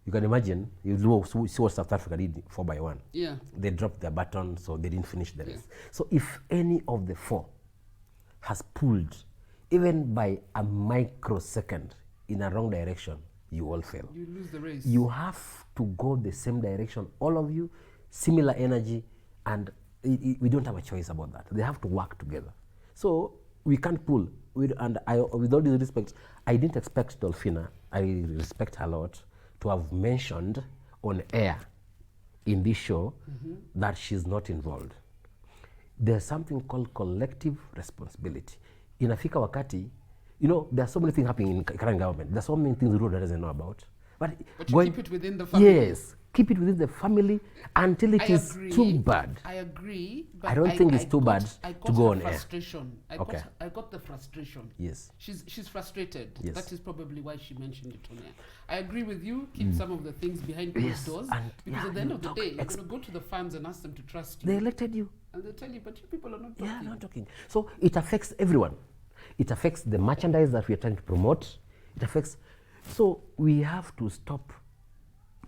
You can imagine, you see what South Africa did 4x1. Yeah. They dropped their baton, so they didn't finish the race. So if any of the 4 has pulled, even by a microsecond, in a wrong direction, you all fail. You lose the race. You have to go the same direction, all of you, similar energy, and we don't have a choice about that. They have to work together. So we can't pull. And with all due respect, I didn't expect Dolphina, I respect her a lot, to have mentioned on air in this show that she's not involved. There's something called collective responsibility. Inafika wakati, you know, there are so many things happening in current government. There's so many things Ruto doesn't know about. But you keep it within the family. Yes, keep it within the family until it is too bad. I agree. But I don't think it's too bad to go on air. I got the frustration. Yes. She's frustrated. Yes. That is probably why she mentioned it on air. I agree with you. Keep some of the things behind closed doors. Because at the end of the day, you're going to go to the fans and ask them to trust you. They elected you. And they tell you, but you people are not talking. Yeah, not talking. So it affects everyone. It affects the merchandise that we are trying to promote. It affects. So we have to stop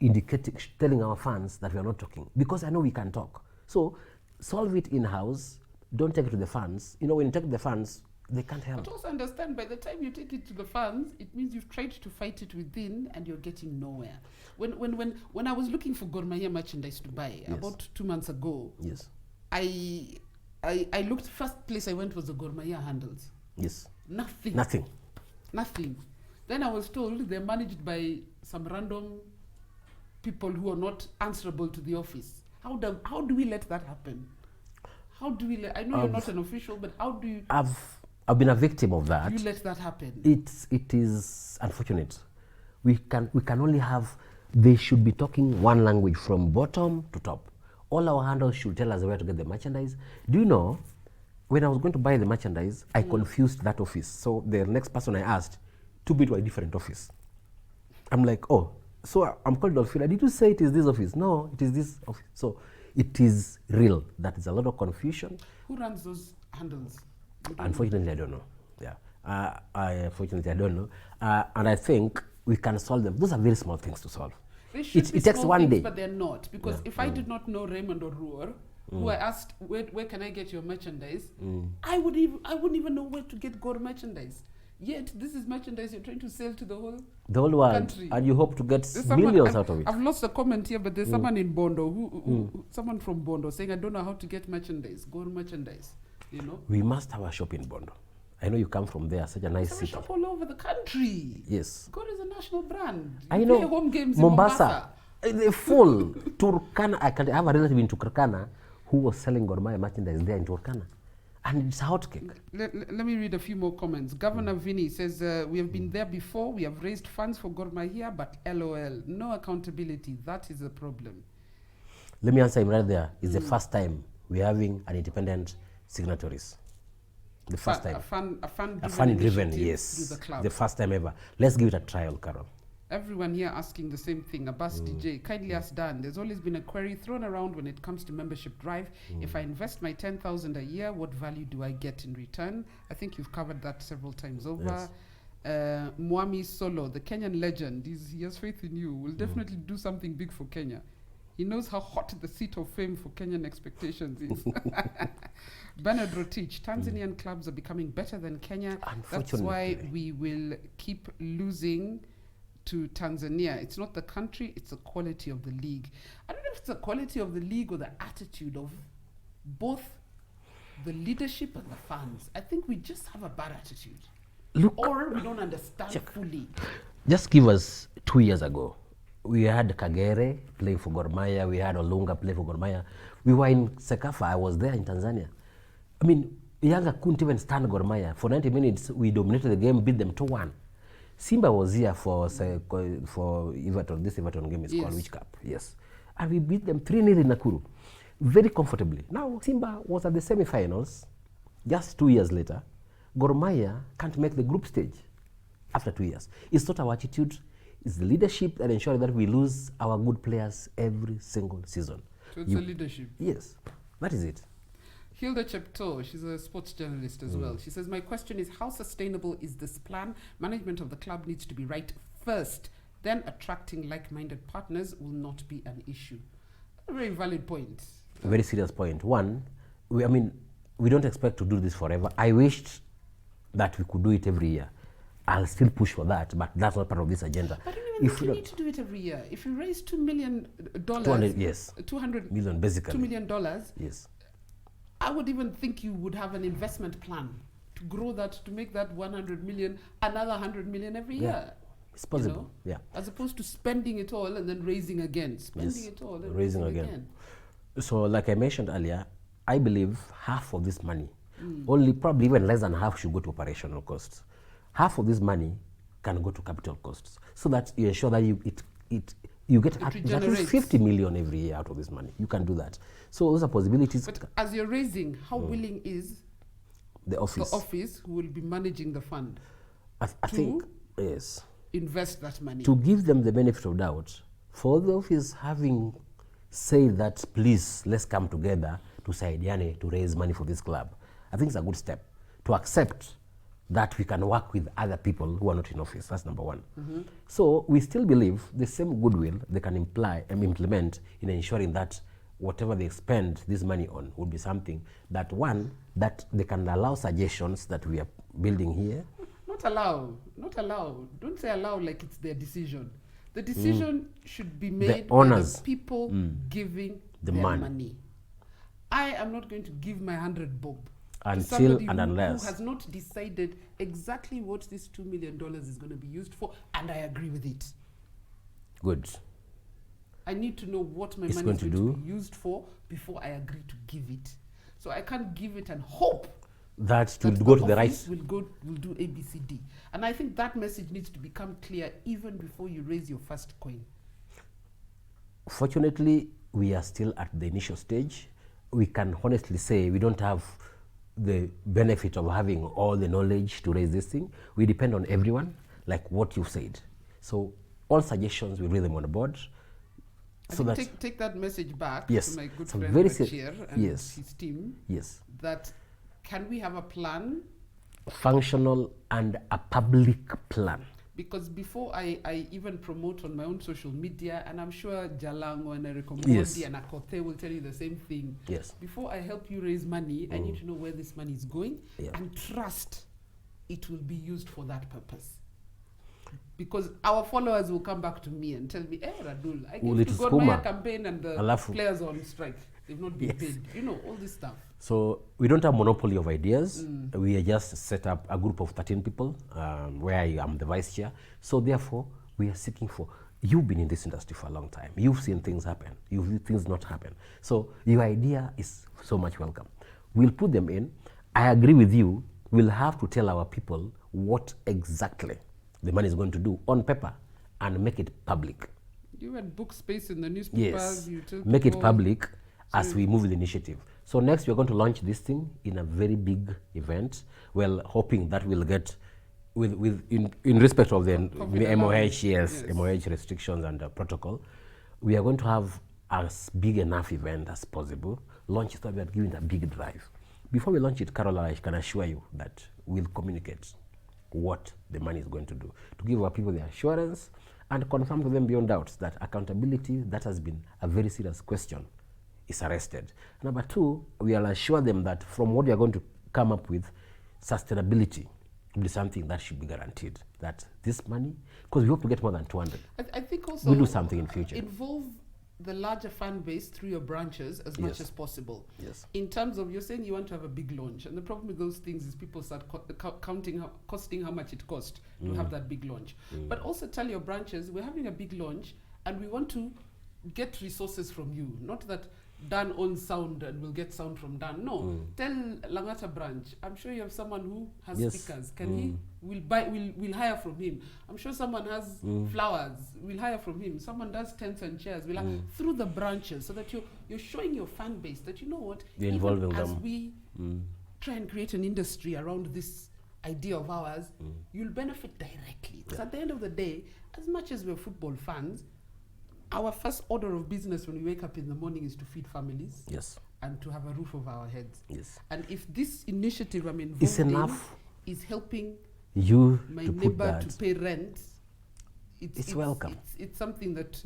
indicating, telling our fans that we are not talking, because I know we can talk. So solve it in-house. Don't take it to the fans. You know, when you take it to the fans, they can't help. But also understand, by the time you take it to the fans, it means you've tried to fight it within and you're getting nowhere. When I was looking for Gor Mahia merchandise to buy about 2 months ago, Yes. I looked, first place I went was the Gor Mahia handles. Yes. Nothing. Then I was told they're managed by some random people who are not answerable to the office. How do we let that happen? How do we let, I know you're not an official, but how do you... I've been a victim of that. You let that happen? It is unfortunate. We can only have, they should be talking one language from bottom to top. All our handles should tell us where to get the merchandise. Do you know, when I was going to buy the merchandise, I confused that office. So the next person I asked took me to a different office. I'm like, oh, so I'm called Dolphina. Did you say it is this office? No, it is this office. So it is real. That is a lot of confusion. Who runs those handles? Unfortunately, I don't know. Yeah, unfortunately, I don't know. And I think we can solve them. Those are very small things to solve. It takes one day. But they're not. Because if I did not know Raymond or Ruor, who I asked, where can I get your merchandise? I wouldn't even know where to get Gor merchandise. Yet, this is merchandise you're trying to sell to the whole world, country. And you hope to get millions out of it. I've lost a comment here, but there's someone in Bondo, someone from Bondo saying, I don't know how to get merchandise, Gor merchandise, you know? We must have a shop in Bondo. I know you come from there, such a nice There's city. a shop all over the country. Yes. Gor is a national brand. I You know. play home games Mombasa. in Mombasa. They're full. Turkana, I have a relative in Turkana who was selling Gor Mahia merchandise there in Turkana. And it's a hot cake. Let me read a few more comments. Governor Vinny says, we have been there before. We have raised funds for Gor Mahia, but LOL, no accountability. That is a problem. Let me answer him right there. It's the first time we're having an independent signatories. The first time. A fan-driven fan-driven, initiative yes. through the club. The first time ever. Let's give it a trial, Carol. Everyone here asking the same thing. Abbas DJ, kindly ask Dan. There's always been a query thrown around when it comes to membership drive. If I invest my 10,000 a year, what value do I get in return? I think you've covered that several times over. Yes. Mwami Solo, the Kenyan legend, he has faith in you, will definitely do something big for Kenya. He knows how hot the seat of fame for Kenyan expectations is. Bernard Rotich, Tanzanian clubs are becoming better than Kenya. That's why we will keep losing to Tanzania. It's not the country, it's the quality of the league. I don't know if it's the quality of the league or the attitude of both the leadership and the fans. I think we just have a bad attitude. Look, or we don't understand fully. Just give us 2 years ago. We had Kagere playing for Gor Mahia. We had Olunga play for Gor Mahia. We were in Sekafa. I was there in Tanzania. I mean, Yanga couldn't even stand Gor Mahia. For 90 minutes, we dominated the game, beat them 2-1. Simba was here for Everton. This Everton game is called which cup? Yes. And we beat them 3-0 in Nakuru. Very comfortably. Now, Simba was at the semi-finals just 2 years later. Gor Mahia can't make the group stage after 2 years. It's not our attitude. It's the leadership that ensures that we lose our good players every single season. So it's the leadership. Yes, that is it. Hilda Chepto, she's a sports journalist as well. She says, my question is, how sustainable is this plan? Management of the club needs to be right first. Then attracting like-minded partners will not be an issue. A very valid point. A very serious point. One, we don't expect to do this forever. I wished that we could do it every year. I'll still push for that, but that's not part of this agenda. I don't even think you need to do it every year. If you raise $2 million, 200 million basically. $2 million, yes. I would even think you would have an investment plan to grow that, to make that 100 million, another 100 million every year. It's possible, As opposed to spending it all and then raising again. Spending it all and raising again. So like I mentioned earlier, I believe half of this money, only probably even less than half should go to operational costs. Half of this money can go to capital costs, so that you ensure that you get at least 50 million every year out of this money. You can do that. So those are possibilities. But as you're raising, how willing is the office who will be managing the fund I think, yes, invest that money? To give them the benefit of doubt, for the office having said that, please, let's come together to Saidiane to raise money for this club, I think it's a good step to accept that we can work with other people who are not in office. That's number one. So we still believe the same goodwill they can implement in ensuring that whatever they spend this money on would be something that, one, that they can allow suggestions that we are building here. Not allow. Don't say allow like it's their decision. The decision should be made by the people giving the money. I am not going to give my 100 bob until and unless who has not decided exactly what this $2 million is going to be used for, and I agree with it. Good. I need to know what my money is going to be used for before I agree to give it. So I can't give it and hope that it will go to the right. Will do ABCD. And I think that message needs to become clear even before you raise your first coin. Fortunately, we are still at the initial stage. We can honestly say we don't have the benefit of having all the knowledge to raise this thing. We depend on everyone, like what you said. So all suggestions, we read them on the board. So that take that message back to my good friend Bashir and his team. Yes. That can we have a plan? Functional and a public plan. Because before I even promote on my own social media, and I'm sure Jalango and Eric Omondi and Akote will tell you the same thing. Yes. Before I help you raise money, I need to know where this money is going and trust it will be used for that purpose. Because our followers will come back to me and tell me, hey, Radull, I gave to God Mahia campaign and the players are on strike. They've not been paid. You know, all this stuff. So we don't have monopoly of ideas. We are just set up a group of 13 people where I am the vice chair. So therefore, we are seeking for, you've been in this industry for a long time. You've seen things happen. You've seen things not happen. So your idea is so much welcome. We'll put them in. I agree with you. We'll have to tell our people what exactly the money is going to do on paper and make it public. You had book space in the newspapers. Yes, make it public as we move the initiative. So next we're going to launch this thing in a very big event. Well, hoping that we'll get, in respect of the MOH, MOH restrictions and protocol, we are going to have as big enough event as possible. Launch it so we are giving it a big drive. Before we launch it, Carola, I can assure you that we'll communicate what the money is going to do, to give our people the assurance and confirm to them beyond doubt that accountability, that has been a very serious question, is arrested. Number two, we will assure them that from what we are going to come up with, sustainability will be something that should be guaranteed. That this money, because we hope to get more than 200. I think also we'll do something in future. Involve the larger fan base through your branches as much as possible. Yes. In terms of, you're saying you want to have a big launch, and the problem with those things is people start costing how much it costs to have that big launch. But also tell your branches, we're having a big launch, and we want to get resources from you. Not that Dan owns sound and we'll get sound from Dan. No, tell Langata branch. I'm sure you have someone who has speakers. Can he? We'll hire from him. I'm sure someone has flowers. We'll hire from him. Someone does tents and chairs. We'll through the branches, so that you're showing your fan base that you know what. You're involving as them. we try and create an industry around this idea of ours, you'll benefit directly. Because at the end of the day, as much as we're football fans, our first order of business when we wake up in the morning is to feed families. Yes. And to have a roof over our heads. Yes. And if this initiative I'm involved It's enough is helping you my to put neighbor that. to pay rent, It's welcome. It's something that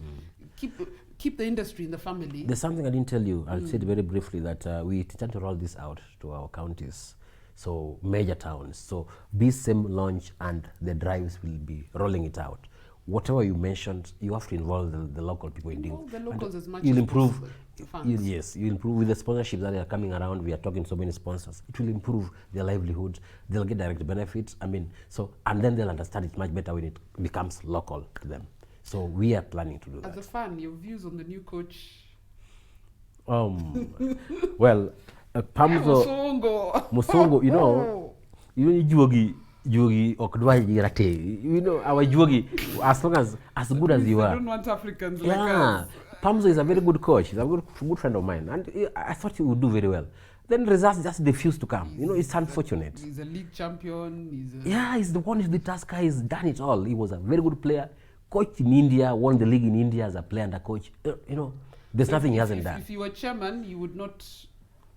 keep the industry in the family. There's something I didn't tell you. I'll say it very briefly that we intend to roll this out to our counties, so major towns. So this same launch and the drives will be rolling it out. Whatever you mentioned, you have to involve the local people in doing. The locals as much you'll as improve. possible, the fans. Yes, you improve with the sponsorships that are coming around. We are talking to so many sponsors. It will improve their livelihood. They'll get direct benefits. I mean, so and then they'll understand it much better when it becomes local to them. So we are planning to do that. As a fan, your views on the new coach? Well, Pamzo Musongo, you know, Juogi Okdwai Rate. You know, our Juogi, as good as you I are. don't want Africans like us. Pamzo is a very good coach. He's a good friend of mine, and I thought he would do very well. Then results just refuse to come. You know, it's unfortunate. He's a league champion. He's the one who's the task guy. He's done it all. He was a very good player. Coached in India, won the league in India as a player and a coach. You know, there's nothing he hasn't done. If you were chairman, you would not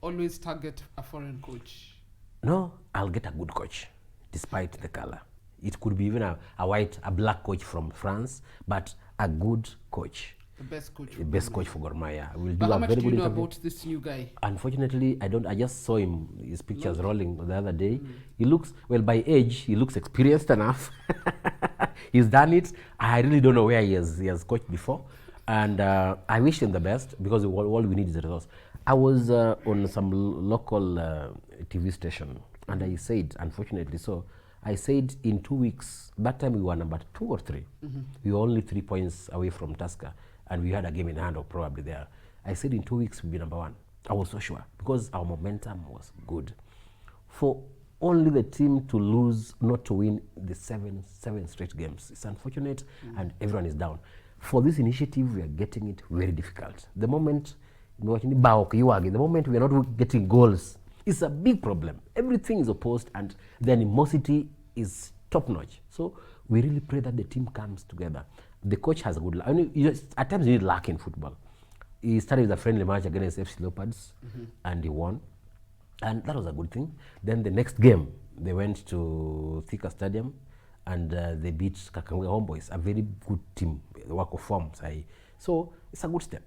always target a foreign coach. No, I'll get a good coach, despite the color. It could be even a black coach from France, but a good coach. The best coach. The best coach for Gor Mahia. We'll But do how a much very do you good know interview. about this new guy? Unfortunately, I don't. I just saw him, his pictures rolling the other day. He looks, well, by age, he looks experienced enough. He's done it. I really don't know where he has coached before. And I wish him the best, because all we need is the results. I was on some local TV station, and I said, unfortunately, so I said in 2 weeks, that time we were number 2 or 3. We were only 3 points away from Tusker, and we had a game in hand, or probably there. I said in 2 weeks we'll be number 1. I was so sure, because our momentum was good. For only the team to lose, not to win the seven straight games, it's unfortunate, and everyone is down. For this initiative, we are getting it very difficult. The moment we are not getting goals, it's a big problem. Everything is opposed, and the animosity is top-notch. So we really pray that the team comes together. The coach has a good luck. I mean, at times you need luck in football. He started with a friendly match against FC Leopards, and he won. And that was a good thing. Then the next game, they went to Thika Stadium, and they beat Kakangwe Homeboys, a very good team, the work of forms. So it's a good step.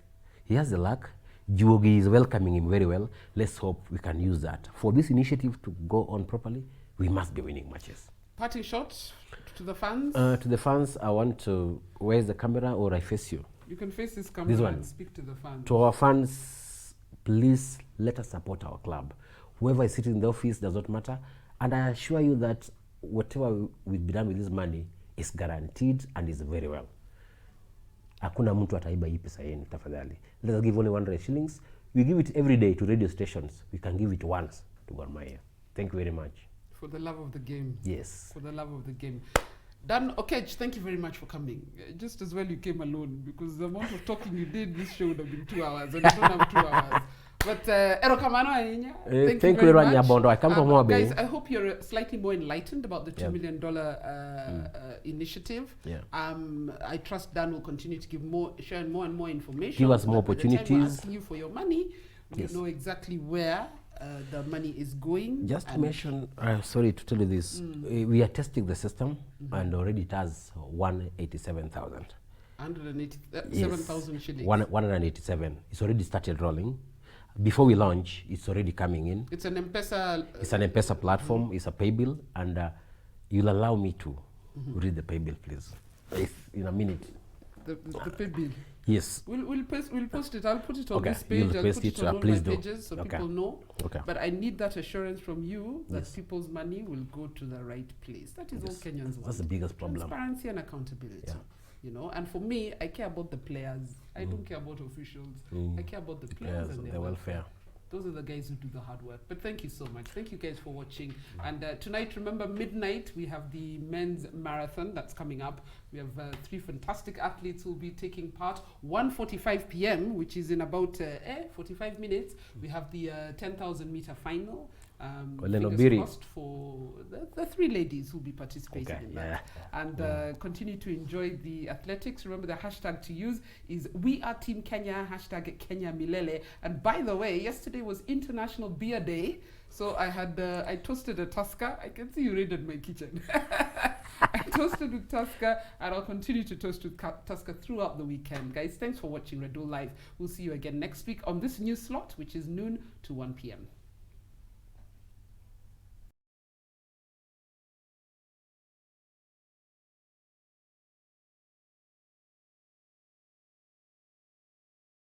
He has the luck. Juogi is welcoming him very well. Let's hope we can use that. For this initiative to go on properly, we must be winning matches. Parting shot to the fans? To the fans, I want to, where's the camera, or I face you? You can face this camera one. and speak to the fans. To our fans, please let us support our club. Whoever is sitting in the office does not matter. And I assure you that whatever will be done with this money is guaranteed and is very well. Hakuna mtu ataiba hii pesa yenu, tafadhali. Let us give only 100 shillings. We give it every day to radio stations. We can give it once to Gor Mahia. Thank you very much. For the love of the game. Yes. For the love of the game. Dan Oketch, thank you very much for coming. Just as well you came alone, because the amount of talking you did, this show would have been 2 hours, and I don't have 2 hours. But Erokamano Aninya, thank you very much. Bondo. I come from Moabe. Guys, I hope you're slightly more enlightened about the $2 million initiative. Yeah. I trust Dan will continue to share more and more information. Give us more By the time we're opportunities. asking you for your money, we know exactly where the money is going. Just to mention, sorry to tell you this, we are testing the system, and already it has 187,000. 187,000 shillings. 187. It's already started rolling. Before we launch, it's already coming in. It's an M-Pesa. It's an M-Pesa platform. It's a pay bill, and you'll allow me to read the pay bill, please, if in a minute. The pay bill. Yes. We'll post it. I'll put it on Okay, this page. you'll I'll paste put it, it on all please my do. pages so Okay. people know. Okay. But I need that assurance from you that Yes. people's money will go to the right place. That is all Kenyans want. That's the biggest problem. Transparency and accountability. Yeah. you know. And for me, I care about the players. I don't care about officials. I care about the players and their welfare. Those are the guys who do the hard work. But thank you so much. Thank you guys for watching. And tonight, remember, midnight, we have the men's marathon that's coming up. We have 3 fantastic athletes who will be taking part. 1:45 p.m., which is in about 45 minutes. We have the 10,000 meter final. Fingers crossed for the 3 ladies who will be participating in that. And continue to enjoy the athletics. Remember, the hashtag to use is We Are Team Kenya, hashtag Kenya Milele. And by the way, yesterday was International Beer Day. So I had I toasted a Tusker. I can see you raided my kitchen. I toasted with Tusker, and I'll continue to toast with Tusker throughout the weekend. Guys, thanks for watching Radull Live. We'll see you again next week on this new slot, which is noon to 1 p.m.